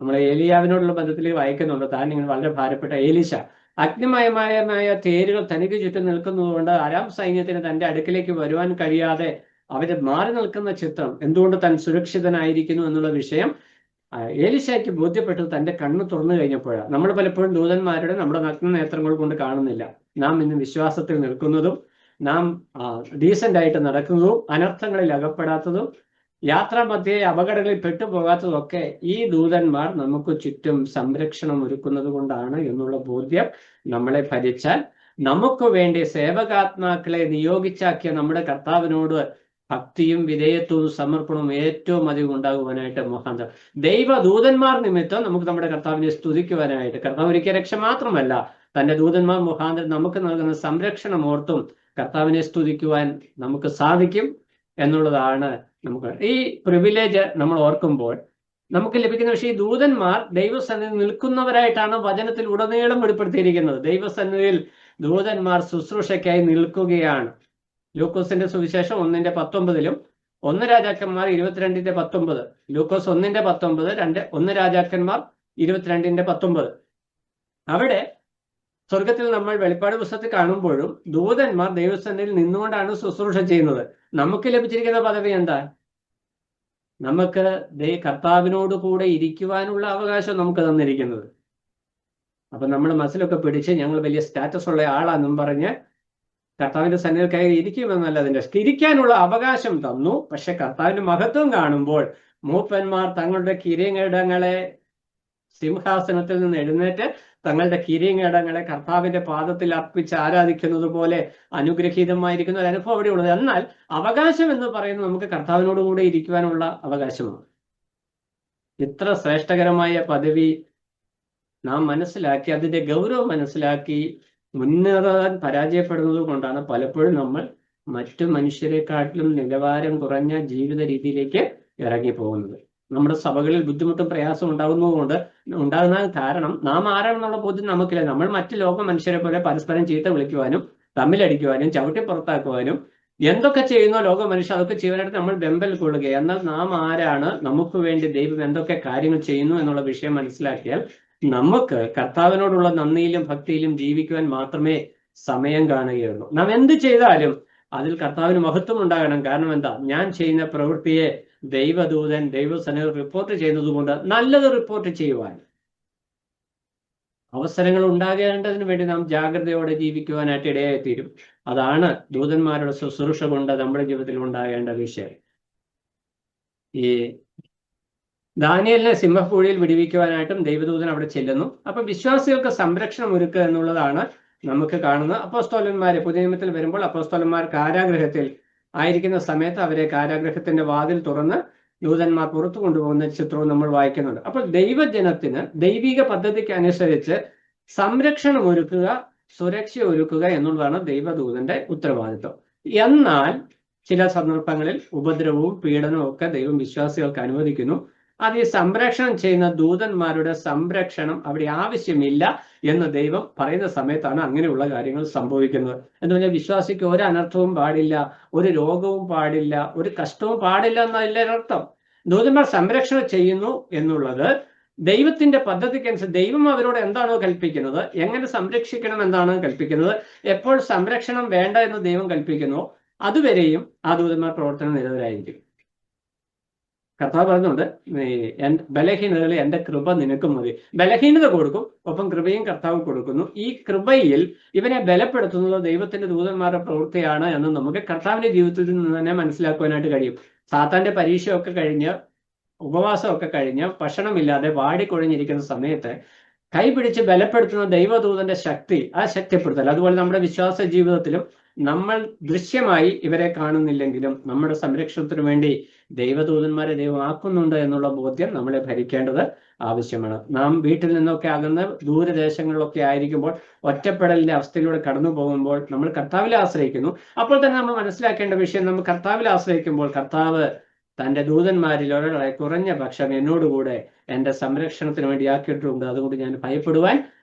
നമ്മൾ ഏലിയാവിനോടുള്ള ബന്ധത്തിൽ വായിക്കുന്നുണ്ട്. താൻ നിങ്ങൾ വളരെ ഭാരപ്പെട്ട ഏലീശ അഗ്നിമയമായ തേരുകൾ തനിക്ക് ചുറ്റും നിൽക്കുന്നതുകൊണ്ട് അരാം സൈന്യത്തിന് തന്റെ അടുക്കിലേക്ക് വരുവാൻ കഴിയാതെ അവര് മാറി നിൽക്കുന്ന ചിത്രം, എന്തുകൊണ്ട് താൻ സുരക്ഷിതനായിരിക്കുന്നു എന്നുള്ള വിഷയം ഏലീശയ്ക്ക് ബോധ്യപ്പെട്ടത് തന്റെ കണ്ണ് തുറന്നു കഴിഞ്ഞപ്പോഴാണ്. നമ്മൾ പലപ്പോഴും ദൂതന്മാരുടെ നമ്മുടെ നഗ്ന നേത്രങ്ങൾ കൊണ്ട് കാണുന്നില്ല. നാം ഇന്ന് വിശ്വാസത്തിൽ നിൽക്കുന്നതും നാം ഡീസന്റ് ആയിട്ട് നടക്കുന്നതും അനർത്ഥങ്ങളിൽ അകപ്പെടാത്തതും യാത്രാമധ്യേ അപകടങ്ങളിൽ പെട്ടുപോകാത്തതും ഒക്കെ ഈ ദൂതന്മാർ നമുക്ക് ചുറ്റും സംരക്ഷണം ഒരുക്കുന്നത് കൊണ്ടാണ് എന്നുള്ള ബോധ്യം നമ്മളെ ഭരിച്ചാൽ നമുക്ക് വേണ്ടി സേവകാത്മാക്കളെ നിയോഗിച്ചാക്കിയ നമ്മുടെ കർത്താവിനോട് ഭക്തിയും വിധേയത്വവും സമർപ്പണവും ഏറ്റവും അധികം ഉണ്ടാകുവാനായിട്ട് മുഖാന്തരം ദൈവദൂതന്മാർ നിമിത്തം നമുക്ക് നമ്മുടെ കർത്താവിനെ സ്തുതിക്കുവാനായിട്ട്, കർത്താവ് ഒരിക്കൽ രക്ഷ മാത്രമല്ല തന്റെ ദൂതന്മാർ മുഖാന്തരം നമുക്ക് നൽകുന്ന സംരക്ഷണം ഓർത്തും കർത്താവിനെ സ്തുതിക്കുവാൻ നമുക്ക് സാധിക്കും എന്നുള്ളതാണ് നമുക്ക് ഈ പ്രിവിലേജ് നമ്മൾ ഓർക്കുമ്പോൾ നമുക്ക് ലഭിക്കുന്ന വിഷയം. ഈ ദൂതന്മാർ ദൈവസന്നിധിയിൽ നിൽക്കുന്നവരായിട്ടാണ് വചനത്തിൽ ഉടനീളം വെളിപ്പെടുത്തിയിരിക്കുന്നത്. ദൈവസന്നിധിയിൽ ദൂതന്മാർ ശുശ്രൂഷയ്ക്കായി നിൽക്കുകയാണ്. ലൂക്കോസിന്റെ സുവിശേഷം 1:19 1 രാജാക്കന്മാർ 22:19, ലൂക്കോസ് 1:19, 1 രാജാക്കന്മാർ 22:19. അവിടെ സ്വർഗത്തിൽ നമ്മൾ വെളിപ്പാട് പുസ്തകത്തിൽ കാണുമ്പോഴും ദൂതന്മാർ ദൈവസന്നിധിയിൽ നിന്നുകൊണ്ടാണ് ശുശ്രൂഷ ചെയ്യുന്നത്. നമുക്ക് ലഭിച്ചിരിക്കുന്ന പദവി എന്താ? നമുക്ക് കർത്താവിനോട് കൂടെ ഇരിക്കുവാനുള്ള അവകാശം നമുക്ക് തന്നിരിക്കുന്നത്. അപ്പൊ നമ്മൾ മസിലൊക്കെ പിടിച്ച് ഞങ്ങൾ വലിയ സ്റ്റാറ്റസ് ഉള്ള ആളാണെന്നും പറഞ്ഞ് കർത്താവിന്റെ സന്നിധിയിൽ കയറി ഇരിക്കുമെന്നല്ല, അതിന്റെ ഇരിക്കാനുള്ള അവകാശം തന്നു. പക്ഷെ കർത്താവിന്റെ മഹത്വം കാണുമ്പോൾ മൂപ്പന്മാർ തങ്ങളുടെ കിരീടങ്ങളെ സിംഹാസനത്തിൽ നിന്ന് എഴുന്നേറ്റ് തങ്ങളുടെ കിരീടങ്ങളെ കർത്താവിന്റെ പാദത്തിൽ അർപ്പിച്ച് ആരാധിക്കുന്നത് പോലെ അനുഗ്രഹീതമായിരിക്കുന്ന ഒരു അനുഭവം അവിടെ ഉള്ളത്. എന്നാൽ അവകാശം എന്ന് പറയുന്നത് നമുക്ക് കർത്താവിനോട് കൂടെ ഇരിക്കുവാനുള്ള അവകാശമാണ്. ഇത്ര ശ്രേഷ്ഠകരമായ പദവി നാം മനസ്സിലാക്കി, അതിന്റെ ഗൗരവം മനസ്സിലാക്കി മുന്നേറാൻ പരാജയപ്പെടുന്നത് കൊണ്ടാണ് പലപ്പോഴും നമ്മൾ മറ്റു മനുഷ്യരെക്കാട്ടിലും നിലവാരം കുറഞ്ഞ ജീവിത രീതിയിലേക്ക് ഇറങ്ങിപ്പോകുന്നത്. നമ്മുടെ സഭകളിൽ ബുദ്ധിമുട്ടും പ്രയാസവും ഉണ്ടാകുന്ന കാരണം നാം ആരാണെന്നുള്ള ബോധ്യം നമുക്കില്ല. നമ്മൾ മറ്റു ലോക മനുഷ്യരെ പോലെ പരസ്പരം ചീത്ത വിളിക്കുവാനും തമ്മിലടിക്കുവാനും ചവിട്ടി പുറത്താക്കുവാനും എന്തൊക്കെ ചെയ്യുന്നോ ലോക മനുഷ്യർ അതൊക്കെ ചെയ്യാനായിട്ട് നമ്മൾ വെമ്പൽ കൊള്ളുക. എന്നാൽ നാം ആരാണ്, നമുക്ക് വേണ്ടി ദൈവം എന്തൊക്കെ കാര്യങ്ങൾ ചെയ്യുന്നു എന്നുള്ള വിഷയം മനസ്സിലാക്കിയാൽ നമുക്ക് കർത്താവിനോടുള്ള നന്ദിയിലും ഭക്തിയിലും ജീവിക്കുവാൻ മാത്രമേ സമയം കാണുകയുള്ളൂ. നാം എന്ത് ചെയ്താലും അതിൽ കർത്താവിന് മഹത്വം ഉണ്ടാകണം. കാരണം എന്താ? ഞാൻ ചെയ്യുന്ന പ്രവൃത്തിയെ ദൈവദൂതൻ ദൈവസന്നിധിയിൽ റിപ്പോർട്ട് ചെയ്യുന്നത് കൊണ്ട് നല്ലത് റിപ്പോർട്ട് ചെയ്യുവാൻ അവസരങ്ങൾ ഉണ്ടാകേണ്ടതിന് വേണ്ടി നാം ജാഗ്രതയോടെ ജീവിക്കുവാനായിട്ട് ഇടയായിത്തീരും. അതാണ് ദൂതന്മാരുടെ ശുശ്രൂഷ കൊണ്ട് നമ്മുടെ ജീവിതത്തിൽ ഉണ്ടാകേണ്ട വിഷയം. ഈ ദാനിയേലിനെ സിംഹക്കുഴിയിൽ വിടുവിക്കുവാനായിട്ടും ദൈവദൂതൻ അവിടെ ചെല്ലുന്നു. അപ്പൊ വിശ്വാസികൾക്ക് സംരക്ഷണം ഒരുക്കുക എന്നുള്ളതാണ് നമുക്ക് കാണുന്നത്. അപ്പോസ്തലന്മാരെ പുതിയ നിയമത്തിൽ വരുമ്പോൾ അപ്പോസ്തലന്മാർ കാരാഗ്രഹത്തിൽ ആയിരിക്കുന്ന സമയത്ത് അവരെ കാരാഗ്രഹത്തിന്റെ വാതിൽ തുറന്ന് ദൂതന്മാർ പുറത്തു കൊണ്ടുപോകുന്ന ചിത്രവും നമ്മൾ വായിക്കുന്നുണ്ട്. അപ്പോൾ ദൈവജനത്തിന് ദൈവിക പദ്ധതിക്ക് അനുസരിച്ച് സംരക്ഷണം ഒരുക്കുക, സുരക്ഷ ഒരുക്കുക എന്നുള്ളതാണ് ദൈവദൂതന്റെ ഉത്തരവാദിത്വം. എന്നാൽ ചില സന്ദർഭങ്ങളിൽ ഉപദ്രവവും പീഡനവും ഒക്കെ ദൈവം വിശ്വാസികൾക്ക് അനുവദിക്കുന്നു. അത് ഈ സംരക്ഷണം ചെയ്യുന്ന ദൂതന്മാരുടെ സംരക്ഷണം അവിടെ ആവശ്യമില്ല എന്ന് ദൈവം പറയുന്ന സമയത്താണ് അങ്ങനെയുള്ള കാര്യങ്ങൾ സംഭവിക്കുന്നത്. എന്ന് പറഞ്ഞാൽ വിശ്വാസിക്ക് ഒരു അനർത്ഥവും പാടില്ല, ഒരു രോഗവും പാടില്ല, ഒരു കഷ്ടവും പാടില്ല എന്നല്ല അർത്ഥം. ദൂതന്മാർ സംരക്ഷണം ചെയ്യുന്നു എന്നുള്ളത് ദൈവത്തിന്റെ പദ്ധതിക്കനുസരിച്ച് ദൈവം അവരോട് എന്താണോ കൽപ്പിക്കുന്നത്, എങ്ങനെ സംരക്ഷിക്കണം എന്നാണ് കൽപ്പിക്കുന്നത്, എപ്പോൾ സംരക്ഷണം വേണ്ട എന്ന് ദൈവം കൽപ്പിക്കുന്നു അതുവരെയും ആ ദൂതന്മാർ പ്രവർത്തനം നിരതരായിരിക്കും. കർത്താവ് പറഞ്ഞുകൊണ്ട് ബലഹീനതകളിൽ എൻ്റെ കൃപ നിനക്കും മതി. ബലഹീനത കൊടുക്കും, ഒപ്പം കൃപയും കർത്താവ് കൊടുക്കുന്നു. ഈ കൃപയിൽ ഇവനെ ബലപ്പെടുത്തുന്നത് ദൈവത്തിന്റെ ദൂതന്മാരുടെ പ്രവൃത്തിയാണ് എന്ന് നമുക്ക് കർത്താവിന്റെ ജീവിതത്തിൽ നിന്ന് തന്നെ മനസ്സിലാക്കുവാനായിട്ട് കഴിയും. സാത്താന്റെ പരീക്ഷയൊക്കെ കഴിഞ്ഞ് ഉപവാസമൊക്കെ കഴിഞ്ഞ് ഭക്ഷണമില്ലാതെ വാടിക്കൊഴിഞ്ഞിരിക്കുന്ന സമയത്ത് കൈപിടിച്ച് ബലപ്പെടുത്തുന്ന ദൈവദൂതന്റെ ശക്തി, ആ ശക്തിപ്പെടുത്തൽ. അതുപോലെ നമ്മുടെ വിശ്വാസ ജീവിതത്തിലും നമ്മൾ ദൃശ്യമായി ഇവരെ കാണുന്നില്ലെങ്കിലും നമ്മുടെ സംരക്ഷണത്തിനു വേണ്ടി ദൈവദൂതന്മാരെ ദൈവം ആക്കുന്നുണ്ട് എന്നുള്ള ബോധ്യം നമ്മളെ ഭരിക്കേണ്ടത് ആവശ്യമാണ്. നാം വീട്ടിൽ നിന്നൊക്കെ അകന്ന് ദൂരദേശങ്ങളിലൊക്കെ ആയിരിക്കുമ്പോൾ ഒറ്റപ്പെടലിന്റെ അവസ്ഥയിലൂടെ കടന്നു പോകുമ്പോൾ നമ്മൾ കർത്താവിൽ ആശ്രയിക്കുന്നു. അപ്പോൾ തന്നെ നമ്മൾ മനസ്സിലാക്കേണ്ട വിഷയം, നമ്മൾ കർത്താവിൽ ആശ്രയിക്കുമ്പോൾ കർത്താവ് തൻ്റെ ദൂതന്മാരിൽ ഒരാളെ കുറഞ്ഞ പക്ഷം എന്നോടുകൂടെ എൻ്റെ സംരക്ഷണത്തിന് വേണ്ടി ആക്കിയിട്ടുണ്ട്. അതുകൊണ്ട് ഞാൻ ഭയപ്പെടുവാൻ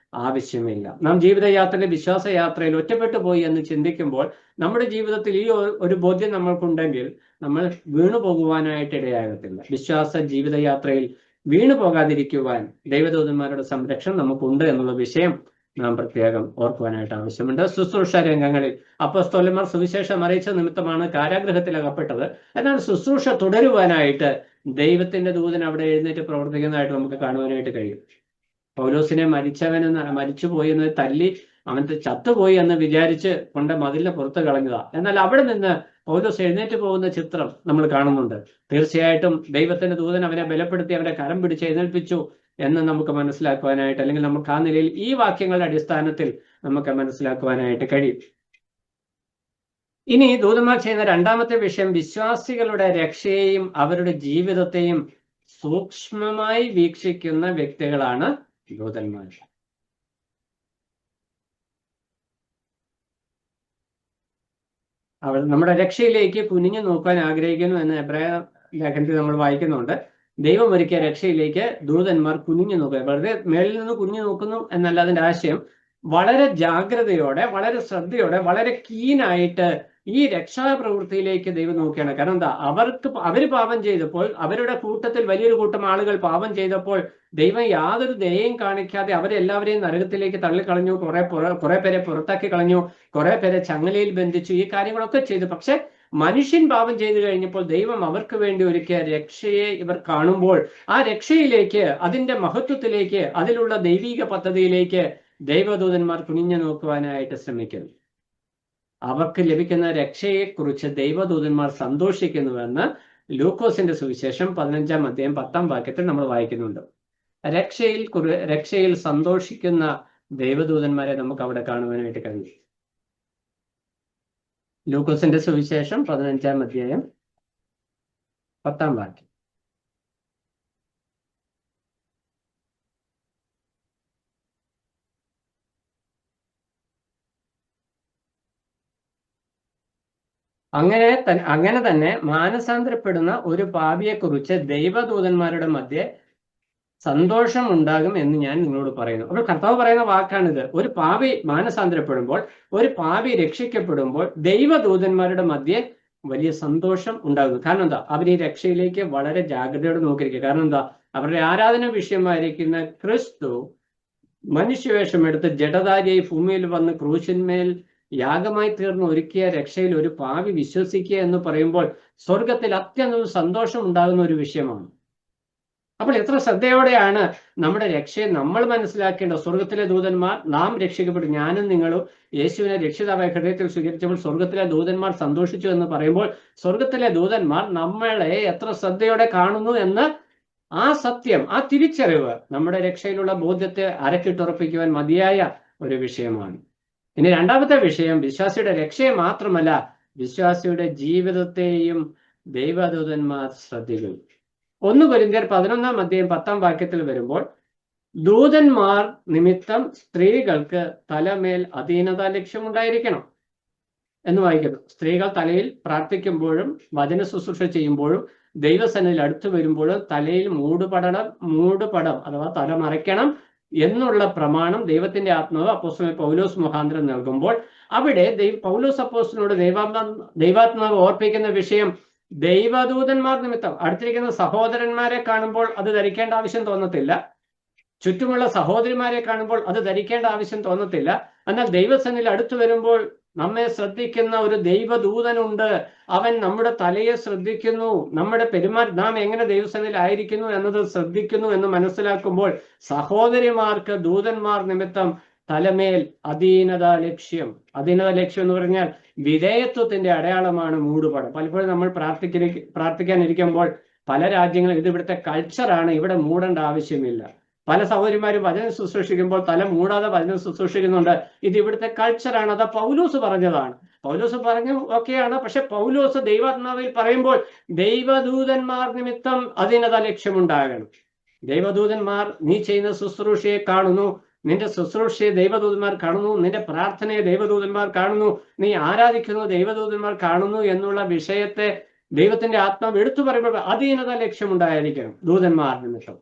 ആവശ്യമില്ല. നാം ജീവിതയാത്രയിൽ വിശ്വാസയാത്രയിൽ ഒറ്റപ്പെട്ടു പോയി എന്ന് ചിന്തിക്കുമ്പോൾ നമ്മുടെ ജീവിതത്തിൽ ഈ ഒരു ബോധ്യം നമ്മൾക്കുണ്ടെങ്കിൽ നമ്മൾ വീണു പോകുവാനായിട്ട് ഇടയാകത്തില്ല. വിശ്വാസ ജീവിതയാത്രയിൽ വീണു പോകാതിരിക്കുവാൻ ദൈവദൂതന്മാരുടെ സംരക്ഷണം നമുക്കുണ്ട് എന്നുള്ള വിഷയം നാം പ്രത്യേകം ഓർക്കുവാനായിട്ട് ആവശ്യമുണ്ട്. ശുശ്രൂഷ രംഗങ്ങളിൽ അപ്പോസ്തലന്മാർ സുവിശേഷം അറിയിച്ച നിമിത്തമാണ് കാരാഗ്രഹത്തിൽ അകപ്പെട്ടത്. എന്നാൽ ശുശ്രൂഷ തുടരുവാനായിട്ട് ദൈവത്തിന്റെ ദൂതൻ അവിടെ എഴുന്നേറ്റ് പ്രവർത്തിക്കുന്നതായിട്ട് നമുക്ക് കാണുവാനായിട്ട് കഴിയും. പൗലോസിനെ മരിച്ചുപോയി എന്ന് തല്ലി അവൻ ചത്തുപോയി എന്ന് വിചാരിച്ച് കൊണ്ട് മതിലിനെ പുറത്ത് കളഞ്ഞതാ. എന്നാൽ അവിടെ നിന്ന് പൗലോസ് എഴുന്നേറ്റ് പോകുന്ന ചിത്രം നമ്മൾ കാണുന്നുണ്ട്. തീർച്ചയായിട്ടും ദൈവത്തിന്റെ ദൂതൻ അവനെ ബലപ്പെടുത്തി അവനെ കരം പിടിച്ച് എഴുന്നേൽപ്പിച്ചു എന്ന് നമുക്ക് മനസ്സിലാക്കുവാനായിട്ട്, അല്ലെങ്കിൽ നമുക്ക് ആ നിലയിൽ ഈ വാക്യങ്ങളുടെ അടിസ്ഥാനത്തിൽ നമുക്ക് മനസ്സിലാക്കുവാനായിട്ട് കഴിയും. ഇനി ദൂതന്മാർ ചെയ്യുന്ന രണ്ടാമത്തെ വിഷയം, വിശ്വാസികളുടെ രക്ഷയെയും അവരുടെ ജീവിതത്തെയും സൂക്ഷ്മമായി വീക്ഷിക്കുന്ന വ്യക്തികളാണ് ദൂതന്മാർ. അവർ നമ്മുടെ രക്ഷയിലേക്ക് കുനിഞ്ഞു നോക്കാൻ ആഗ്രഹിക്കുന്നു എന്ന് എബ്രായ ലേഖനത്തിൽ നമ്മൾ വായിക്കുന്നുണ്ട്. ദൈവം ഒരുക്കിയ രക്ഷയിലേക്ക് ദൂതന്മാർ കുനിഞ്ഞു നോക്കുക. വെറുതെ മേളിൽ നിന്ന് കുനിഞ്ഞു നോക്കുന്നു എന്നല്ല അതിന്റെ ആശയം. വളരെ ജാഗ്രതയോടെ, വളരെ ശ്രദ്ധയോടെ, വളരെ കീനായിട്ട് ഈ രക്ഷാപ്രവൃത്തിയിലേക്ക് ദൈവം നോക്കുകയാണ്. കാരണം എന്താ? അവര് പാപം ചെയ്തപ്പോൾ, അവരുടെ കൂട്ടത്തിൽ വലിയൊരു കൂട്ടം ആളുകൾ പാപം ചെയ്തപ്പോൾ ദൈവം യാതൊരു ദയയും കാണിക്കാതെ അവരെല്ലാവരെയും നരകത്തിലേക്ക് തള്ളിക്കളഞ്ഞു. കുറെ പേരെ പുറത്താക്കി കളഞ്ഞു, കുറെ പേരെ ചങ്ങലയിൽ ബന്ധിച്ചു, ഈ കാര്യങ്ങളൊക്കെ ചെയ്തു. പക്ഷെ മനുഷ്യൻ പാപം ചെയ്തു കഴിഞ്ഞപ്പോൾ ദൈവം അവർക്ക് വേണ്ടി ഒരുക്കിയ രക്ഷയെ ഇവർ കാണുമ്പോൾ ആ രക്ഷയിലേക്ക്, അതിന്റെ മഹത്വത്തിലേക്ക്, അതിലുള്ള ദൈവിക പദ്ധതിയിലേക്ക് ദൈവദൂതന്മാർ കുനിഞ്ഞു നോക്കുവാനായിട്ട് ശ്രമിക്കുന്നു. അവർക്ക് ലഭിക്കുന്ന രക്ഷയെക്കുറിച്ച് ദൈവദൂതന്മാർ സന്തോഷിക്കുന്നുവെന്ന് ലൂക്കോസിന്റെ സുവിശേഷം 15-ാം അധ്യായം 10-ാം വാക്യത്തിൽ നമ്മൾ വായിക്കുന്നുണ്ട്. രക്ഷയിൽ സന്തോഷിക്കുന്ന ദൈവദൂതന്മാരെ നമുക്ക് അവിടെ കാണുവാനായിട്ട് കഴിയും. ലൂക്കോസിന്റെ സുവിശേഷം 15-ാം അധ്യായം 10-ാം വാക്യം. അങ്ങനെ തന്നെ മാനസാന്തരപ്പെടുന്ന ഒരു പാപിയെക്കുറിച്ച് ദൈവദൂതന്മാരുടെ മധ്യേ സന്തോഷം ഉണ്ടാകും എന്ന് ഞാൻ നിങ്ങളോട് പറയുന്നു. അപ്പോൾ കർത്താവ് പറയുന്ന വാക്കാണിത്. ഒരു പാപി മാനസാന്തരപ്പെടുമ്പോൾ, ഒരു പാപി രക്ഷിക്കപ്പെടുമ്പോൾ ദൈവദൂതന്മാരുടെ മധ്യേ വലിയ സന്തോഷം ഉണ്ടാകുന്നു. കാരണം എന്താ? അവർ ഈ രക്ഷയിലേക്ക് വളരെ ജാഗ്രതയോടെ നോക്കിയിരിക്കുക. കാരണം എന്താ? അവരുടെ ആരാധന വിഷയമായിരിക്കുന്ന ക്രിസ്തു മനുഷ്യവേഷം എടുത്ത് ജഡധാരിയായി ഭൂമിയിൽ വന്ന് ക്രൂശിന്മേൽ യാഗമായി തീർന്ന് ഒരുക്കിയ രക്ഷയിൽ ഒരു പാവി വിശ്വസിക്കുക എന്ന് പറയുമ്പോൾ സ്വർഗത്തിൽ അത്യന്തം സന്തോഷം ഉണ്ടാകുന്ന ഒരു വിഷയമാണ്. അപ്പോൾ എത്ര ശ്രദ്ധയോടെയാണ് നമ്മുടെ രക്ഷയെ നമ്മൾ മനസ്സിലാക്കേണ്ടത്. സ്വർഗത്തിലെ ദൂതന്മാർ നാം രക്ഷിക്കപ്പെട്ടു, ഞാനും നിങ്ങളും യേശുവിനെ രക്ഷിതാവായ ഹൃദയത്തിൽ സ്വീകരിച്ചപ്പോൾ സ്വർഗത്തിലെ ദൂതന്മാർ സന്തോഷിച്ചു എന്ന് പറയുമ്പോൾ സ്വർഗത്തിലെ ദൂതന്മാർ നമ്മളെ എത്ര ശ്രദ്ധയോടെ കാണുന്നു എന്ന് ആ സത്യം, ആ തിരിച്ചറിവ് നമ്മുടെ രക്ഷയിലുള്ള ബോധ്യത്തെ അരക്കിട്ടുറപ്പിക്കുവാൻ മതിയായ ഒരു വിഷയമാണ്. ഇനി രണ്ടാമത്തെ വിഷയം വിശ്വാസിയുടെ രക്ഷയെ മാത്രമല്ല, വിശ്വാസിയുടെ ജീവിതത്തെയും ദൈവദൂതന്മാർ ശ്രദ്ധിക്കും. 1 കൊരിന്ത്യർ 11-ാം അധ്യായം 10-ാം വാക്യത്തിൽ വരുമ്പോൾ ദൂതന്മാർ നിമിത്തം സ്ത്രീകൾക്ക് തലമേൽ അധീനത ലക്ഷ്യമുണ്ടായിരിക്കണം എന്ന് വായിക്കുന്നു. സ്ത്രീകൾ തലയിൽ പ്രാർത്ഥിക്കുമ്പോഴും വചന ശുശ്രൂഷ ചെയ്യുമ്പോഴും ദൈവസന്നിധിയിൽ അടുത്തു വരുമ്പോഴും തലയിൽ മൂടുപടം അഥവാ തല മറയ്ക്കണം എന്നുള്ള പ്രമാണം ദൈവത്തിന്റെ ആത്മാവ് അപ്പോസ്തലൻ പൗലോസ് മുഖാന്തരം നൽകുമ്പോൾ അവിടെ പൗലോസ് അപ്പോസ്തലനോട് ദൈവാത്മാവ് ഓർപ്പിക്കുന്ന വിഷയം ദൈവദൂതന്മാർ നിമിത്തം അടുത്തിരിക്കുന്ന സഹോദരന്മാരെ കാണുമ്പോൾ അത് ധരിക്കേണ്ട ആവശ്യം തോന്നത്തില്ല, ചുറ്റുമുള്ള സഹോദരിമാരെ കാണുമ്പോൾ അത് ധരിക്കേണ്ട ആവശ്യം തോന്നത്തില്ല. എന്നാൽ ദൈവസന്നിധിയിൽ അടുത്തു വരുമ്പോൾ നമ്മെ ശ്രദ്ധിക്കുന്ന ഒരു ദൈവദൂതനുണ്ട്. അവൻ നമ്മുടെ തലയെ ശ്രദ്ധിക്കുന്നു, നമ്മുടെ നാം എങ്ങനെ ദൈവസന്നിധിയിൽ ആയിരിക്കുന്നു എന്നത് ശ്രദ്ധിക്കുന്നു എന്ന് മനസ്സിലാക്കുമ്പോൾ സഹോദരിമാർക്ക് ദൂതന്മാർ നിമിത്തം തലമേൽ അധീനത ലക്ഷ്യം എന്ന് പറഞ്ഞാൽ വിധേയത്വത്തിന്റെ അടയാളമാണ് മൂടുപടം. പലപ്പോഴും നമ്മൾ പ്രാർത്ഥിക്കാനിരിക്കുമ്പോൾ പല രാജ്യങ്ങളും ഇത് ഇവിടുത്തെ കൾച്ചറാണ്, ഇവിടെ മൂടേണ്ട ആവശ്യമില്ല. പല സഹോദരിമാരും വചനം ശുശ്രൂഷിക്കുമ്പോൾ തല മൂടാതെ വചനം ശുശ്രൂഷിക്കുന്നുണ്ട്. ഇത് ഇവിടുത്തെ കൾച്ചറാണ്. അത് പൗലോസ് പറഞ്ഞതാണ്. പൗലോസ് പറഞ്ഞു ഒക്കെയാണ്. പക്ഷെ പൗലോസ് ദൈവാത്മാവിൽ പറയുമ്പോൾ ദൈവദൂതന്മാർ നിമിത്തം അധീനത ലക്ഷ്യമുണ്ടാകണം. ദൈവദൂതന്മാർ നീ ചെയ്യുന്ന ശുശ്രൂഷയെ കാണുന്നു, നിന്റെ ശുശ്രൂഷയെ ദൈവദൂതന്മാർ കാണുന്നു, നിന്റെ പ്രാർത്ഥനയെ ദൈവദൂതന്മാർ കാണുന്നു, നീ ആരാധിക്കുന്നു ദൈവദൂതന്മാർ കാണുന്നു എന്നുള്ള വിഷയത്തെ ദൈവത്തിന്റെ ആത്മാവ് എടുത്തു പറയുമ്പോൾ അധീനത ലക്ഷ്യമുണ്ടായിരിക്കണം ദൂതന്മാർ നിമിത്തം.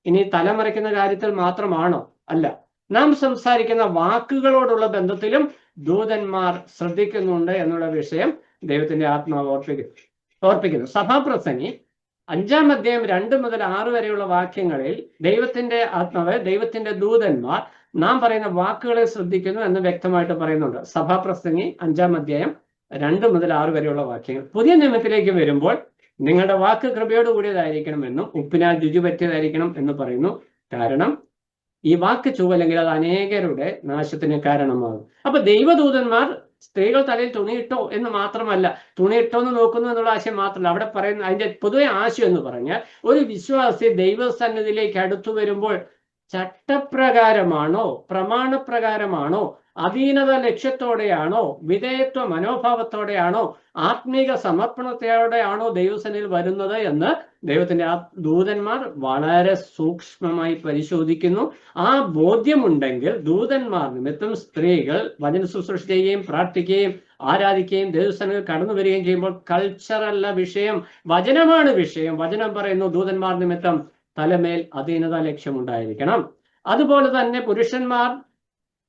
ഇനി തലമറയ്ക്കുന്ന കാര്യത്തിൽ മാത്രമാണോ? അല്ല. നാം സംസാരിക്കുന്ന വാക്കുകളോടുള്ള ബന്ധത്തിലും ദൂതന്മാർ ശ്രദ്ധിക്കുന്നുണ്ട് എന്നുള്ള വിഷയം ദൈവത്തിന്റെ ആത്മാവ് ഓർപ്പിക്കുന്നു. സഭാപ്രസംഗി 5-ാം അധ്യായം 2 മുതൽ 6 വരെയുള്ള വാക്യങ്ങളിൽ ദൈവത്തിന്റെ ആത്മാവ്, ദൈവത്തിന്റെ ദൂതന്മാർ നാം പറയുന്ന വാക്കുകളെ ശ്രദ്ധിക്കുന്നു എന്ന് വ്യക്തമായിട്ട് പറയുന്നുണ്ട്. സഭാപ്രസംഗി 5-ാം അധ്യായം 2 മുതൽ 6 വരെയുള്ള വാക്യങ്ങൾ. പുതിയ നിയമത്തിലേക്ക് വരുമ്പോൾ നിങ്ങളുടെ വാക്ക് കൃപയോട് കൂടിയതായിരിക്കണമെന്നും ഉപ്പിനാൽ രുചി പറ്റിയതായിരിക്കണം എന്ന് പറയുന്നു. കാരണം ഈ വാക്ക് ചുവല്ലെങ്കിൽ അത് അനേകരുടെ നാശത്തിന് കാരണമാകും. അപ്പൊ ദൈവദൂതന്മാർ സ്ത്രീകൾ തലയിൽ തുണിയിട്ടോ എന്ന് മാത്രമല്ല, തുണിയിട്ടോ എന്ന് നോക്കുന്നു എന്നുള്ള ആശയം മാത്രമല്ല അവിടെ പറയുന്ന. അതിന്റെ പൊതുവെ ആശയം എന്ന് പറഞ്ഞാൽ ഒരു വിശ്വാസി ദൈവസന്നിധിയിലേക്ക് അടുത്തു വരുമ്പോൾ ചട്ടപ്രകാരമാണോ, പ്രമാണപ്രകാരമാണോ, അധീനത ലക്ഷ്യത്തോടെയാണോ, വിധേയത്വ മനോഭാവത്തോടെയാണോ, ആത്മീക സമർപ്പണത്തോടെയാണോ ദൈവസന്നിധിയിൽ വരുന്നത് എന്ന് ദൈവത്തിന്റെ ദൂതന്മാർ വളരെ സൂക്ഷ്മമായി പരിശോധിക്കുന്നു. ആ ബോധ്യമുണ്ടെങ്കിൽ ദൂതന്മാർ നിമിത്തം സ്ത്രീകൾ വചന ശുശ്രൂഷ ചെയ്യുകയും പ്രാർത്ഥിക്കുകയും ആരാധിക്കുകയും ദൈവസന്നിധിയിൽ കടന്നു വരികയും ചെയ്യുമ്പോൾ കൾച്ചറല്ല വിഷയം, വചനമാണ് വിഷയം. വചനം പറയുന്നു ദൂതന്മാർ നിമിത്തം തലമേൽ അധീനത ലക്ഷ്യമുണ്ടായിരിക്കണം. അതുപോലെ തന്നെ പുരുഷന്മാർ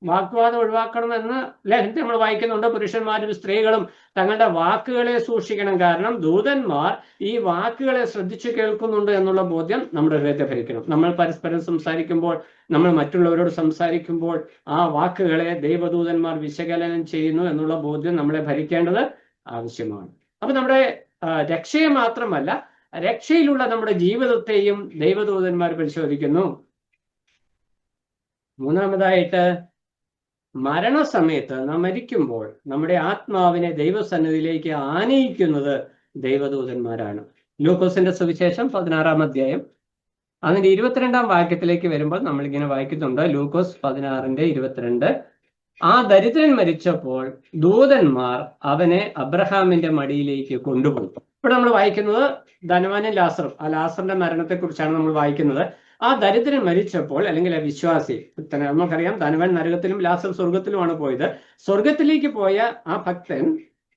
വാഗ്വാദം ഒഴിവാക്കണമെന്ന് ലേഖനത്തിൽ നമ്മൾ വായിക്കുന്നുണ്ട്. പുരുഷന്മാരും സ്ത്രീകളും തങ്ങളുടെ വാക്കുകളെ സൂക്ഷിക്കണം. കാരണം ദൂതന്മാർ ഈ വാക്കുകളെ ശ്രദ്ധിച്ചു കേൾക്കുന്നുണ്ട് എന്നുള്ള ബോധ്യം നമ്മുടെ ഹൃദയത്തെ ഭരിക്കണം. നമ്മൾ പരസ്പരം സംസാരിക്കുമ്പോൾ, നമ്മൾ മറ്റുള്ളവരോട് സംസാരിക്കുമ്പോൾ ആ വാക്കുകളെ ദൈവദൂതന്മാർ വിശകലനം ചെയ്യുന്നു എന്നുള്ള ബോധ്യം നമ്മളെ ഭരിക്കേണ്ടത് ആവശ്യമാണ്. അപ്പൊ നമ്മുടെ രക്ഷയെ മാത്രമല്ല, രക്ഷയിലുള്ള നമ്മുടെ ജീവിതത്തെയും ദൈവദൂതന്മാർ പരിശോധിക്കുന്നു. മൂന്നാമതായിട്ട്, മരണസമയത്ത് നാം മരിക്കുമ്പോൾ നമ്മുടെ ആത്മാവിനെ ദൈവസന്നിധിയിലേക്ക് ആനയിക്കുന്നത് ദൈവദൂതന്മാരാണ്. ലൂക്കോസിന്റെ സുവിശേഷം 16-ാം അധ്യായം അതിന്റെ 22-ാം വാക്യത്തിലേക്ക് വരുമ്പോൾ നമ്മളിങ്ങനെ വായിക്കുന്നുണ്ട്. ലൂക്കോസ് 16:22. ആ ദരിദ്രൻ മരിച്ചപ്പോൾ ദൂതന്മാർ അവനെ അബ്രഹാമിന്റെ മടിയിലേക്ക് കൊണ്ടുപോയി. ഇവിടെ നമ്മൾ വായിക്കുന്നത് ധനവാനും ലാസറും, ആ ലാസറിന്റെ മരണത്തെ കുറിച്ചാണ് നമ്മൾ വായിക്കുന്നത്. ആ ദരിദ്രൻ മരിച്ചപ്പോൾ, അല്ലെങ്കിൽ ആ വിശ്വാസി, നമുക്കറിയാം ധനവാൻ നരകത്തിലും ലാസർ സ്വർഗത്തിലുമാണ് പോയത്. സ്വർഗത്തിലേക്ക് പോയ ആ ഭക്തൻ,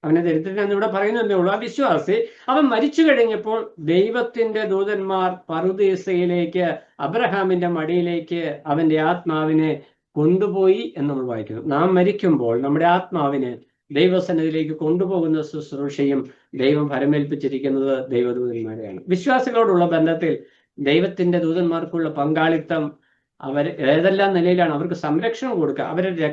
അവനെ ദരിദ്രൻ എന്നിവിടെ പറയുന്നതേ ഉള്ളൂ, ആ വിശ്വാസി, അവൻ മരിച്ചു കഴിഞ്ഞപ്പോൾ ദൈവത്തിന്റെ ദൂതന്മാർ പറുദീസയിലേക്ക്, അബ്രഹാമിന്റെ മടിയിലേക്ക് അവന്റെ ആത്മാവിനെ കൊണ്ടുപോയി എന്ന് നമ്മൾ വായിക്കുന്നു. നാം മരിക്കുമ്പോൾ നമ്മുടെ ആത്മാവിനെ ദൈവസന്നിധിയിലേക്ക് കൊണ്ടുപോകുന്ന ശുശ്രൂഷയും ദൈവം ഫലമേൽപ്പിച്ചിരിക്കുന്നത് ദൈവദൂതന്മാരെയാണ്. വിശ്വാസികളോടുള്ള ബന്ധത്തിൽ ദൈവത്തിന്റെ ദൂതന്മാർക്കുള്ള പങ്കാളിത്തം അവർ ഏതെല്ലാം നിലയിലാണ് അവർക്ക് സംരക്ഷണം കൊടുക്കുക. അവരെ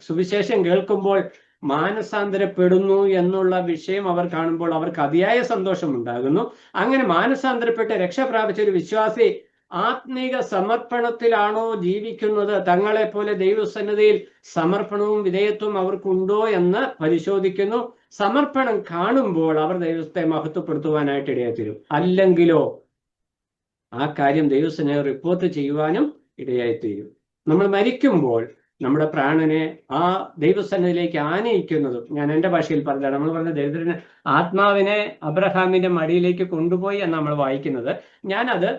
സുവിശേഷം കേൾക്കുമ്പോൾ മാനസാന്തരപ്പെടുന്നു എന്നുള്ള വിഷയം അവർ കാണുമ്പോൾ അവർക്ക് അതിയായ സന്തോഷം ഉണ്ടാകുന്നു. അങ്ങനെ മാനസാന്തരപ്പെട്ട് രക്ഷ പ്രാപിച്ച ഒരു വിശ്വാസി ആത്മീക സമർപ്പണത്തിലാണോ ജീവിക്കുന്നത്, തങ്ങളെ പോലെ ദൈവസന്നിധിയിൽ സമർപ്പണവും വിധേയത്വവും അവർക്കുണ്ടോ എന്ന് പരിശോധിക്കുന്നു. സമർപ്പണം കാണുമ്പോൾ അവർ ദൈവത്തെ മഹത്വപ്പെടുത്തുവാനായിട്ട് ഇടയായിത്തീരും. അല്ലെങ്കിലോ ആ കാര്യം ദൈവസന്നിധിയെ റിപ്പോർട്ട് ചെയ്യുവാനും ഇടയായിത്തീരും. നമ്മൾ മരിക്കുമ്പോൾ നമ്മുടെ പ്രാണനെ ആ ദൈവസന്നിധിയിലേക്ക് ആനയിക്കുന്നതും, ഞാൻ എൻ്റെ ഭാഷയിൽ പറഞ്ഞതാണ്, നമ്മൾ പറഞ്ഞ ദരിദ്രന് ആത്മാവിനെ അബ്രഹാമിന്റെ മടിയിലേക്ക് കൊണ്ടുപോയി എന്ന് നമ്മൾ വായിക്കുന്നത്. ഞാനത്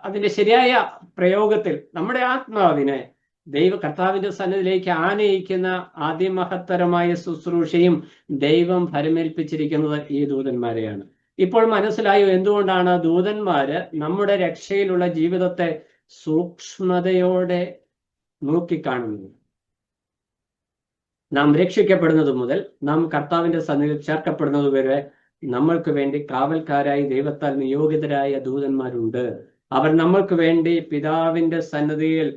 അതിന്റെ ശരിയായ പ്രയോഗത്തിൽ നമ്മുടെ ആത്മാവിനെ കർത്താവിന്റെ സന്നിധിയിലേക്ക് ആനയിക്കുന്ന അതിമഹത്തരമായ ശുശ്രൂഷയും ദൈവം ഫലമേൽപ്പിച്ചിരിക്കുന്നത് ഈ ദൂതന്മാരെയാണ്. ഇപ്പോൾ മനസ്സിലായോ എന്തുകൊണ്ടാണ് ദൂതന്മാര് നമ്മുടെ രക്ഷയിലുള്ള ജീവിതത്തെ സൂക്ഷ്മതയോടെ നോക്കിക്കാണുന്നത്? നാം രക്ഷിക്കപ്പെടുന്നത് മുതൽ നാം കർത്താവിന്റെ സന്നിധിയിൽ ചേർക്കപ്പെടുന്നത് വരെ നമ്മൾക്ക് വേണ്ടി കാവൽക്കാരായി ദൈവത്താൽ നിയോഗിതരായ ദൂതന്മാരുണ്ട്. അവർ നമ്മൾക്ക് വേണ്ടി പിതാവിന്റെ സന്നിധിയിൽ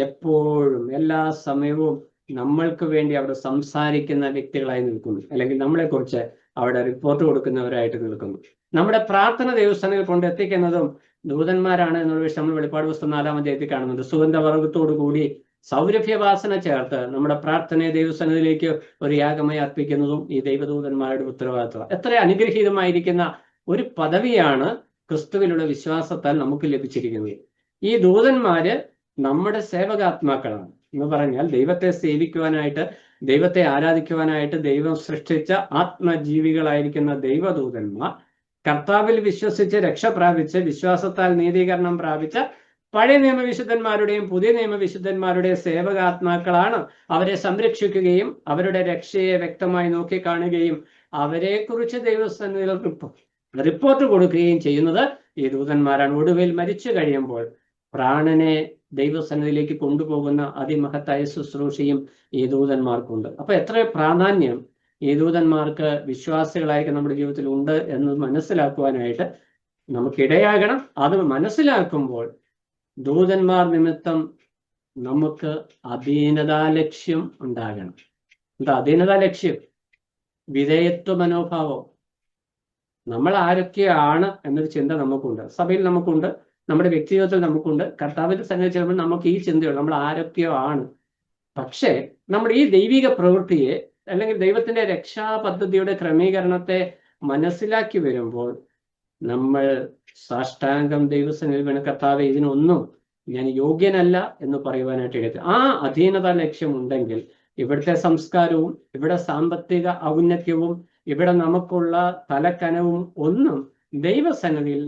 എപ്പോഴും എല്ലാ സമയവും നമ്മൾക്ക് വേണ്ടി അവിടെ സംസാരിക്കുന്ന വ്യക്തികളായി നിൽക്കുന്നു, അല്ലെങ്കിൽ നമ്മളെക്കുറിച്ച് അവിടെ റിപ്പോർട്ട് കൊടുക്കുന്നവരായിട്ട് നിൽക്കുന്നു. നമ്മുടെ പ്രാർത്ഥന ദൈവസന്നിധിയിൽ കൊണ്ടെത്തിക്കുന്നതും ദൂതന്മാരാണ് എന്നുള്ള വിഷയം നമ്മൾ വെളിപ്പാട് പുസ്തകം 4-ാം അധ്യായത്തിൽ കാണുന്നുണ്ട്. സുഗന്ധവർഗത്തോടു കൂടി സൗരഭ്യവാസന ചേർത്ത് നമ്മുടെ പ്രാർത്ഥനയെ ദൈവസന്നിധിയിലേക്ക് ഒരു യാഗമായി അർപ്പിക്കുന്നതും ഈ ദൈവദൂതന്മാരുടെ ഉത്തരവാദിത്വം. എത്ര അനുഗ്രഹീതമായിരിക്കുന്ന ഒരു പദവിയാണ് ക്രിസ്തുവിലുള്ള വിശ്വാസത്താൽ നമുക്ക് ലഭിച്ചിരിക്കുന്നത്. ഈ ദൂതന്മാര് നമ്മുടെ സേവകാത്മാക്കളാണ് എന്ന് പറഞ്ഞാൽ ദൈവത്തെ സേവിക്കുവാനായിട്ട്, ദൈവത്തെ ആരാധിക്കുവാനായിട്ട് ദൈവം സൃഷ്ടിച്ച ആത്മജീവികളായിരിക്കുന്ന ദൈവദൂതന്മാർ കർത്താവിൽ വിശ്വസിച്ച് രക്ഷ പ്രാപിച്ച് വിശ്വാസത്താൽ നീതീകരണം പ്രാപിച്ച പഴയ നിയമവിശുദ്ധന്മാരുടെയും പുതിയ നിയമവിശുദ്ധന്മാരുടെയും സേവകാത്മാക്കളാണ്. അവരെ സംരക്ഷിക്കുകയും അവരുടെ രക്ഷയെ വ്യക്തമായി നോക്കിക്കാണുകയും അവരെക്കുറിച്ച് ദൈവസന്നിധിയിൽ റിപ്പോർട്ട് കൊടുക്കുകയും ചെയ്യുന്നത് ഈ ദൂതന്മാരാണ്. ഒടുവിൽ മരിച്ചു കഴിയുമ്പോൾ പ്രാണനെ ദൈവസന്നിധിയിലേക്ക് കൊണ്ടുപോകുന്ന അതിമഹത്തായ ശുശ്രൂഷയും ഈ ദൂതന്മാർക്കുണ്ട്. അപ്പൊ എത്ര പ്രാധാന്യം ഈ ദൂതന്മാർക്ക് വിശ്വാസികളായിട്ട് നമ്മുടെ ജീവിതത്തിൽ ഉണ്ട് എന്ന് മനസ്സിലാക്കുവാനായിട്ട് നമുക്കിടയാകണം. അത് മനസ്സിലാക്കുമ്പോൾ ദൂതന്മാർ നിമിത്തം നമുക്ക് അധീനതാ ലക്ഷ്യം ഉണ്ടാകണം. എന്താ അധീനതാ ലക്ഷ്യം? വിധേയത്വ മനോഭാവം. നമ്മൾ ആരൊക്കെയാണ് എന്നൊരു ചിന്ത നമുക്കുണ്ട്, സഭയിൽ നമുക്കുണ്ട്, നമ്മുടെ വ്യക്തിജീവിതത്തിൽ നമുക്കുണ്ട്. കർത്താവിന്റെ സന്നിധിയിൽ ചെല്ലുമ്പോൾ നമുക്ക് ഈ ചിന്തയുള്ളൂ, നമ്മൾ ആരൊക്കെയോ ആണ്. പക്ഷേ നമ്മുടെ ഈ ദൈവിക പ്രവൃത്തിയെ, അല്ലെങ്കിൽ ദൈവത്തിന്റെ രക്ഷാ പദ്ധതിയുടെ ക്രമീകരണത്തെ മനസ്സിലാക്കി വരുമ്പോൾ നമ്മൾ സാഷ്ടാംഗം ദൈവസന്നിധിയിൽ വീണ് കർത്താവേ, ഇതിനൊന്നും ഞാൻ യോഗ്യനല്ല എന്ന് പറയുവാനായിട്ട് ഇടയ്ക്ക് ആ അധീനത ലക്ഷ്യമുണ്ടെങ്കിൽ ഇവിടുത്തെ സംസ്കാരവും ഇവിടെ സാമ്പത്തിക ഔന്നത്യവും ഇവിടെ നമുക്കുള്ള തലക്കനവും ഒന്നും ദൈവസന്നിധിയിൽ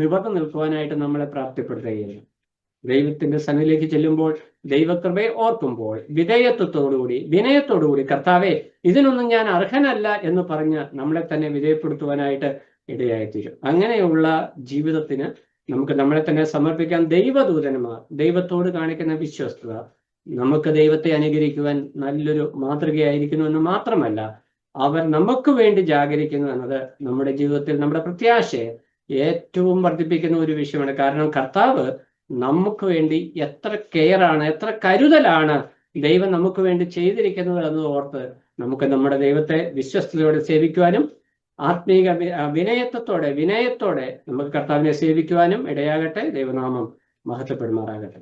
നിവർന്നു നിൽക്കുവാനായിട്ട് നമ്മളെ പ്രാപ്തിപ്പെടുത്തുകയില്ല. ദൈവത്തിന്റെ സന്നിധിയിലേക്ക് ചെല്ലുമ്പോൾ ദൈവകൃപയെ ഓർക്കുമ്പോൾ വിധേയത്വത്തോടുകൂടി, വിനയത്തോടുകൂടി കർത്താവേ, ഇതിനൊന്നും ഞാൻ അർഹനല്ല എന്ന് പറഞ്ഞ് നമ്മളെ തന്നെ വിധേയപ്പെടുത്തുവാനായിട്ട് ഇടയായിത്തീരും. അങ്ങനെയുള്ള ജീവിതത്തിന് നമുക്ക് നമ്മളെ തന്നെ സമർപ്പിക്കാൻ ദൈവദൂതന്മാർ ദൈവത്തോട് കാണിക്കുന്ന വിശ്വസ്തത നമുക്ക് ദൈവത്തെ അനുകരിക്കുവാൻ നല്ലൊരു മാതൃകയായിരിക്കുന്നു എന്ന് മാത്രമല്ല, അവർ നമുക്ക് വേണ്ടി ജാഗരിക്കുന്നു എന്നത് നമ്മുടെ ജീവിതത്തിൽ നമ്മുടെ പ്രത്യാശയെ ഏറ്റവും വർദ്ധിപ്പിക്കുന്ന ഒരു വിഷയമാണ്. കാരണം കർത്താവ് നമുക്ക് വേണ്ടി എത്ര കെയറാണ്, എത്ര കരുതലാണ് ദൈവം നമുക്ക് വേണ്ടി ചെയ്തിരിക്കുന്നത് എന്ന് ഓർത്ത് നമുക്ക് നമ്മുടെ ദൈവത്തെ വിശ്വസ്തയോടെ സേവിക്കുവാനും ആത്മീക വിനയത്തോടെ നമുക്ക് കർത്താവിനെ സേവിക്കുവാനും ഇടയാകട്ടെ. ദൈവനാമം മഹത്വപ്പെടുമാറാകട്ടെ.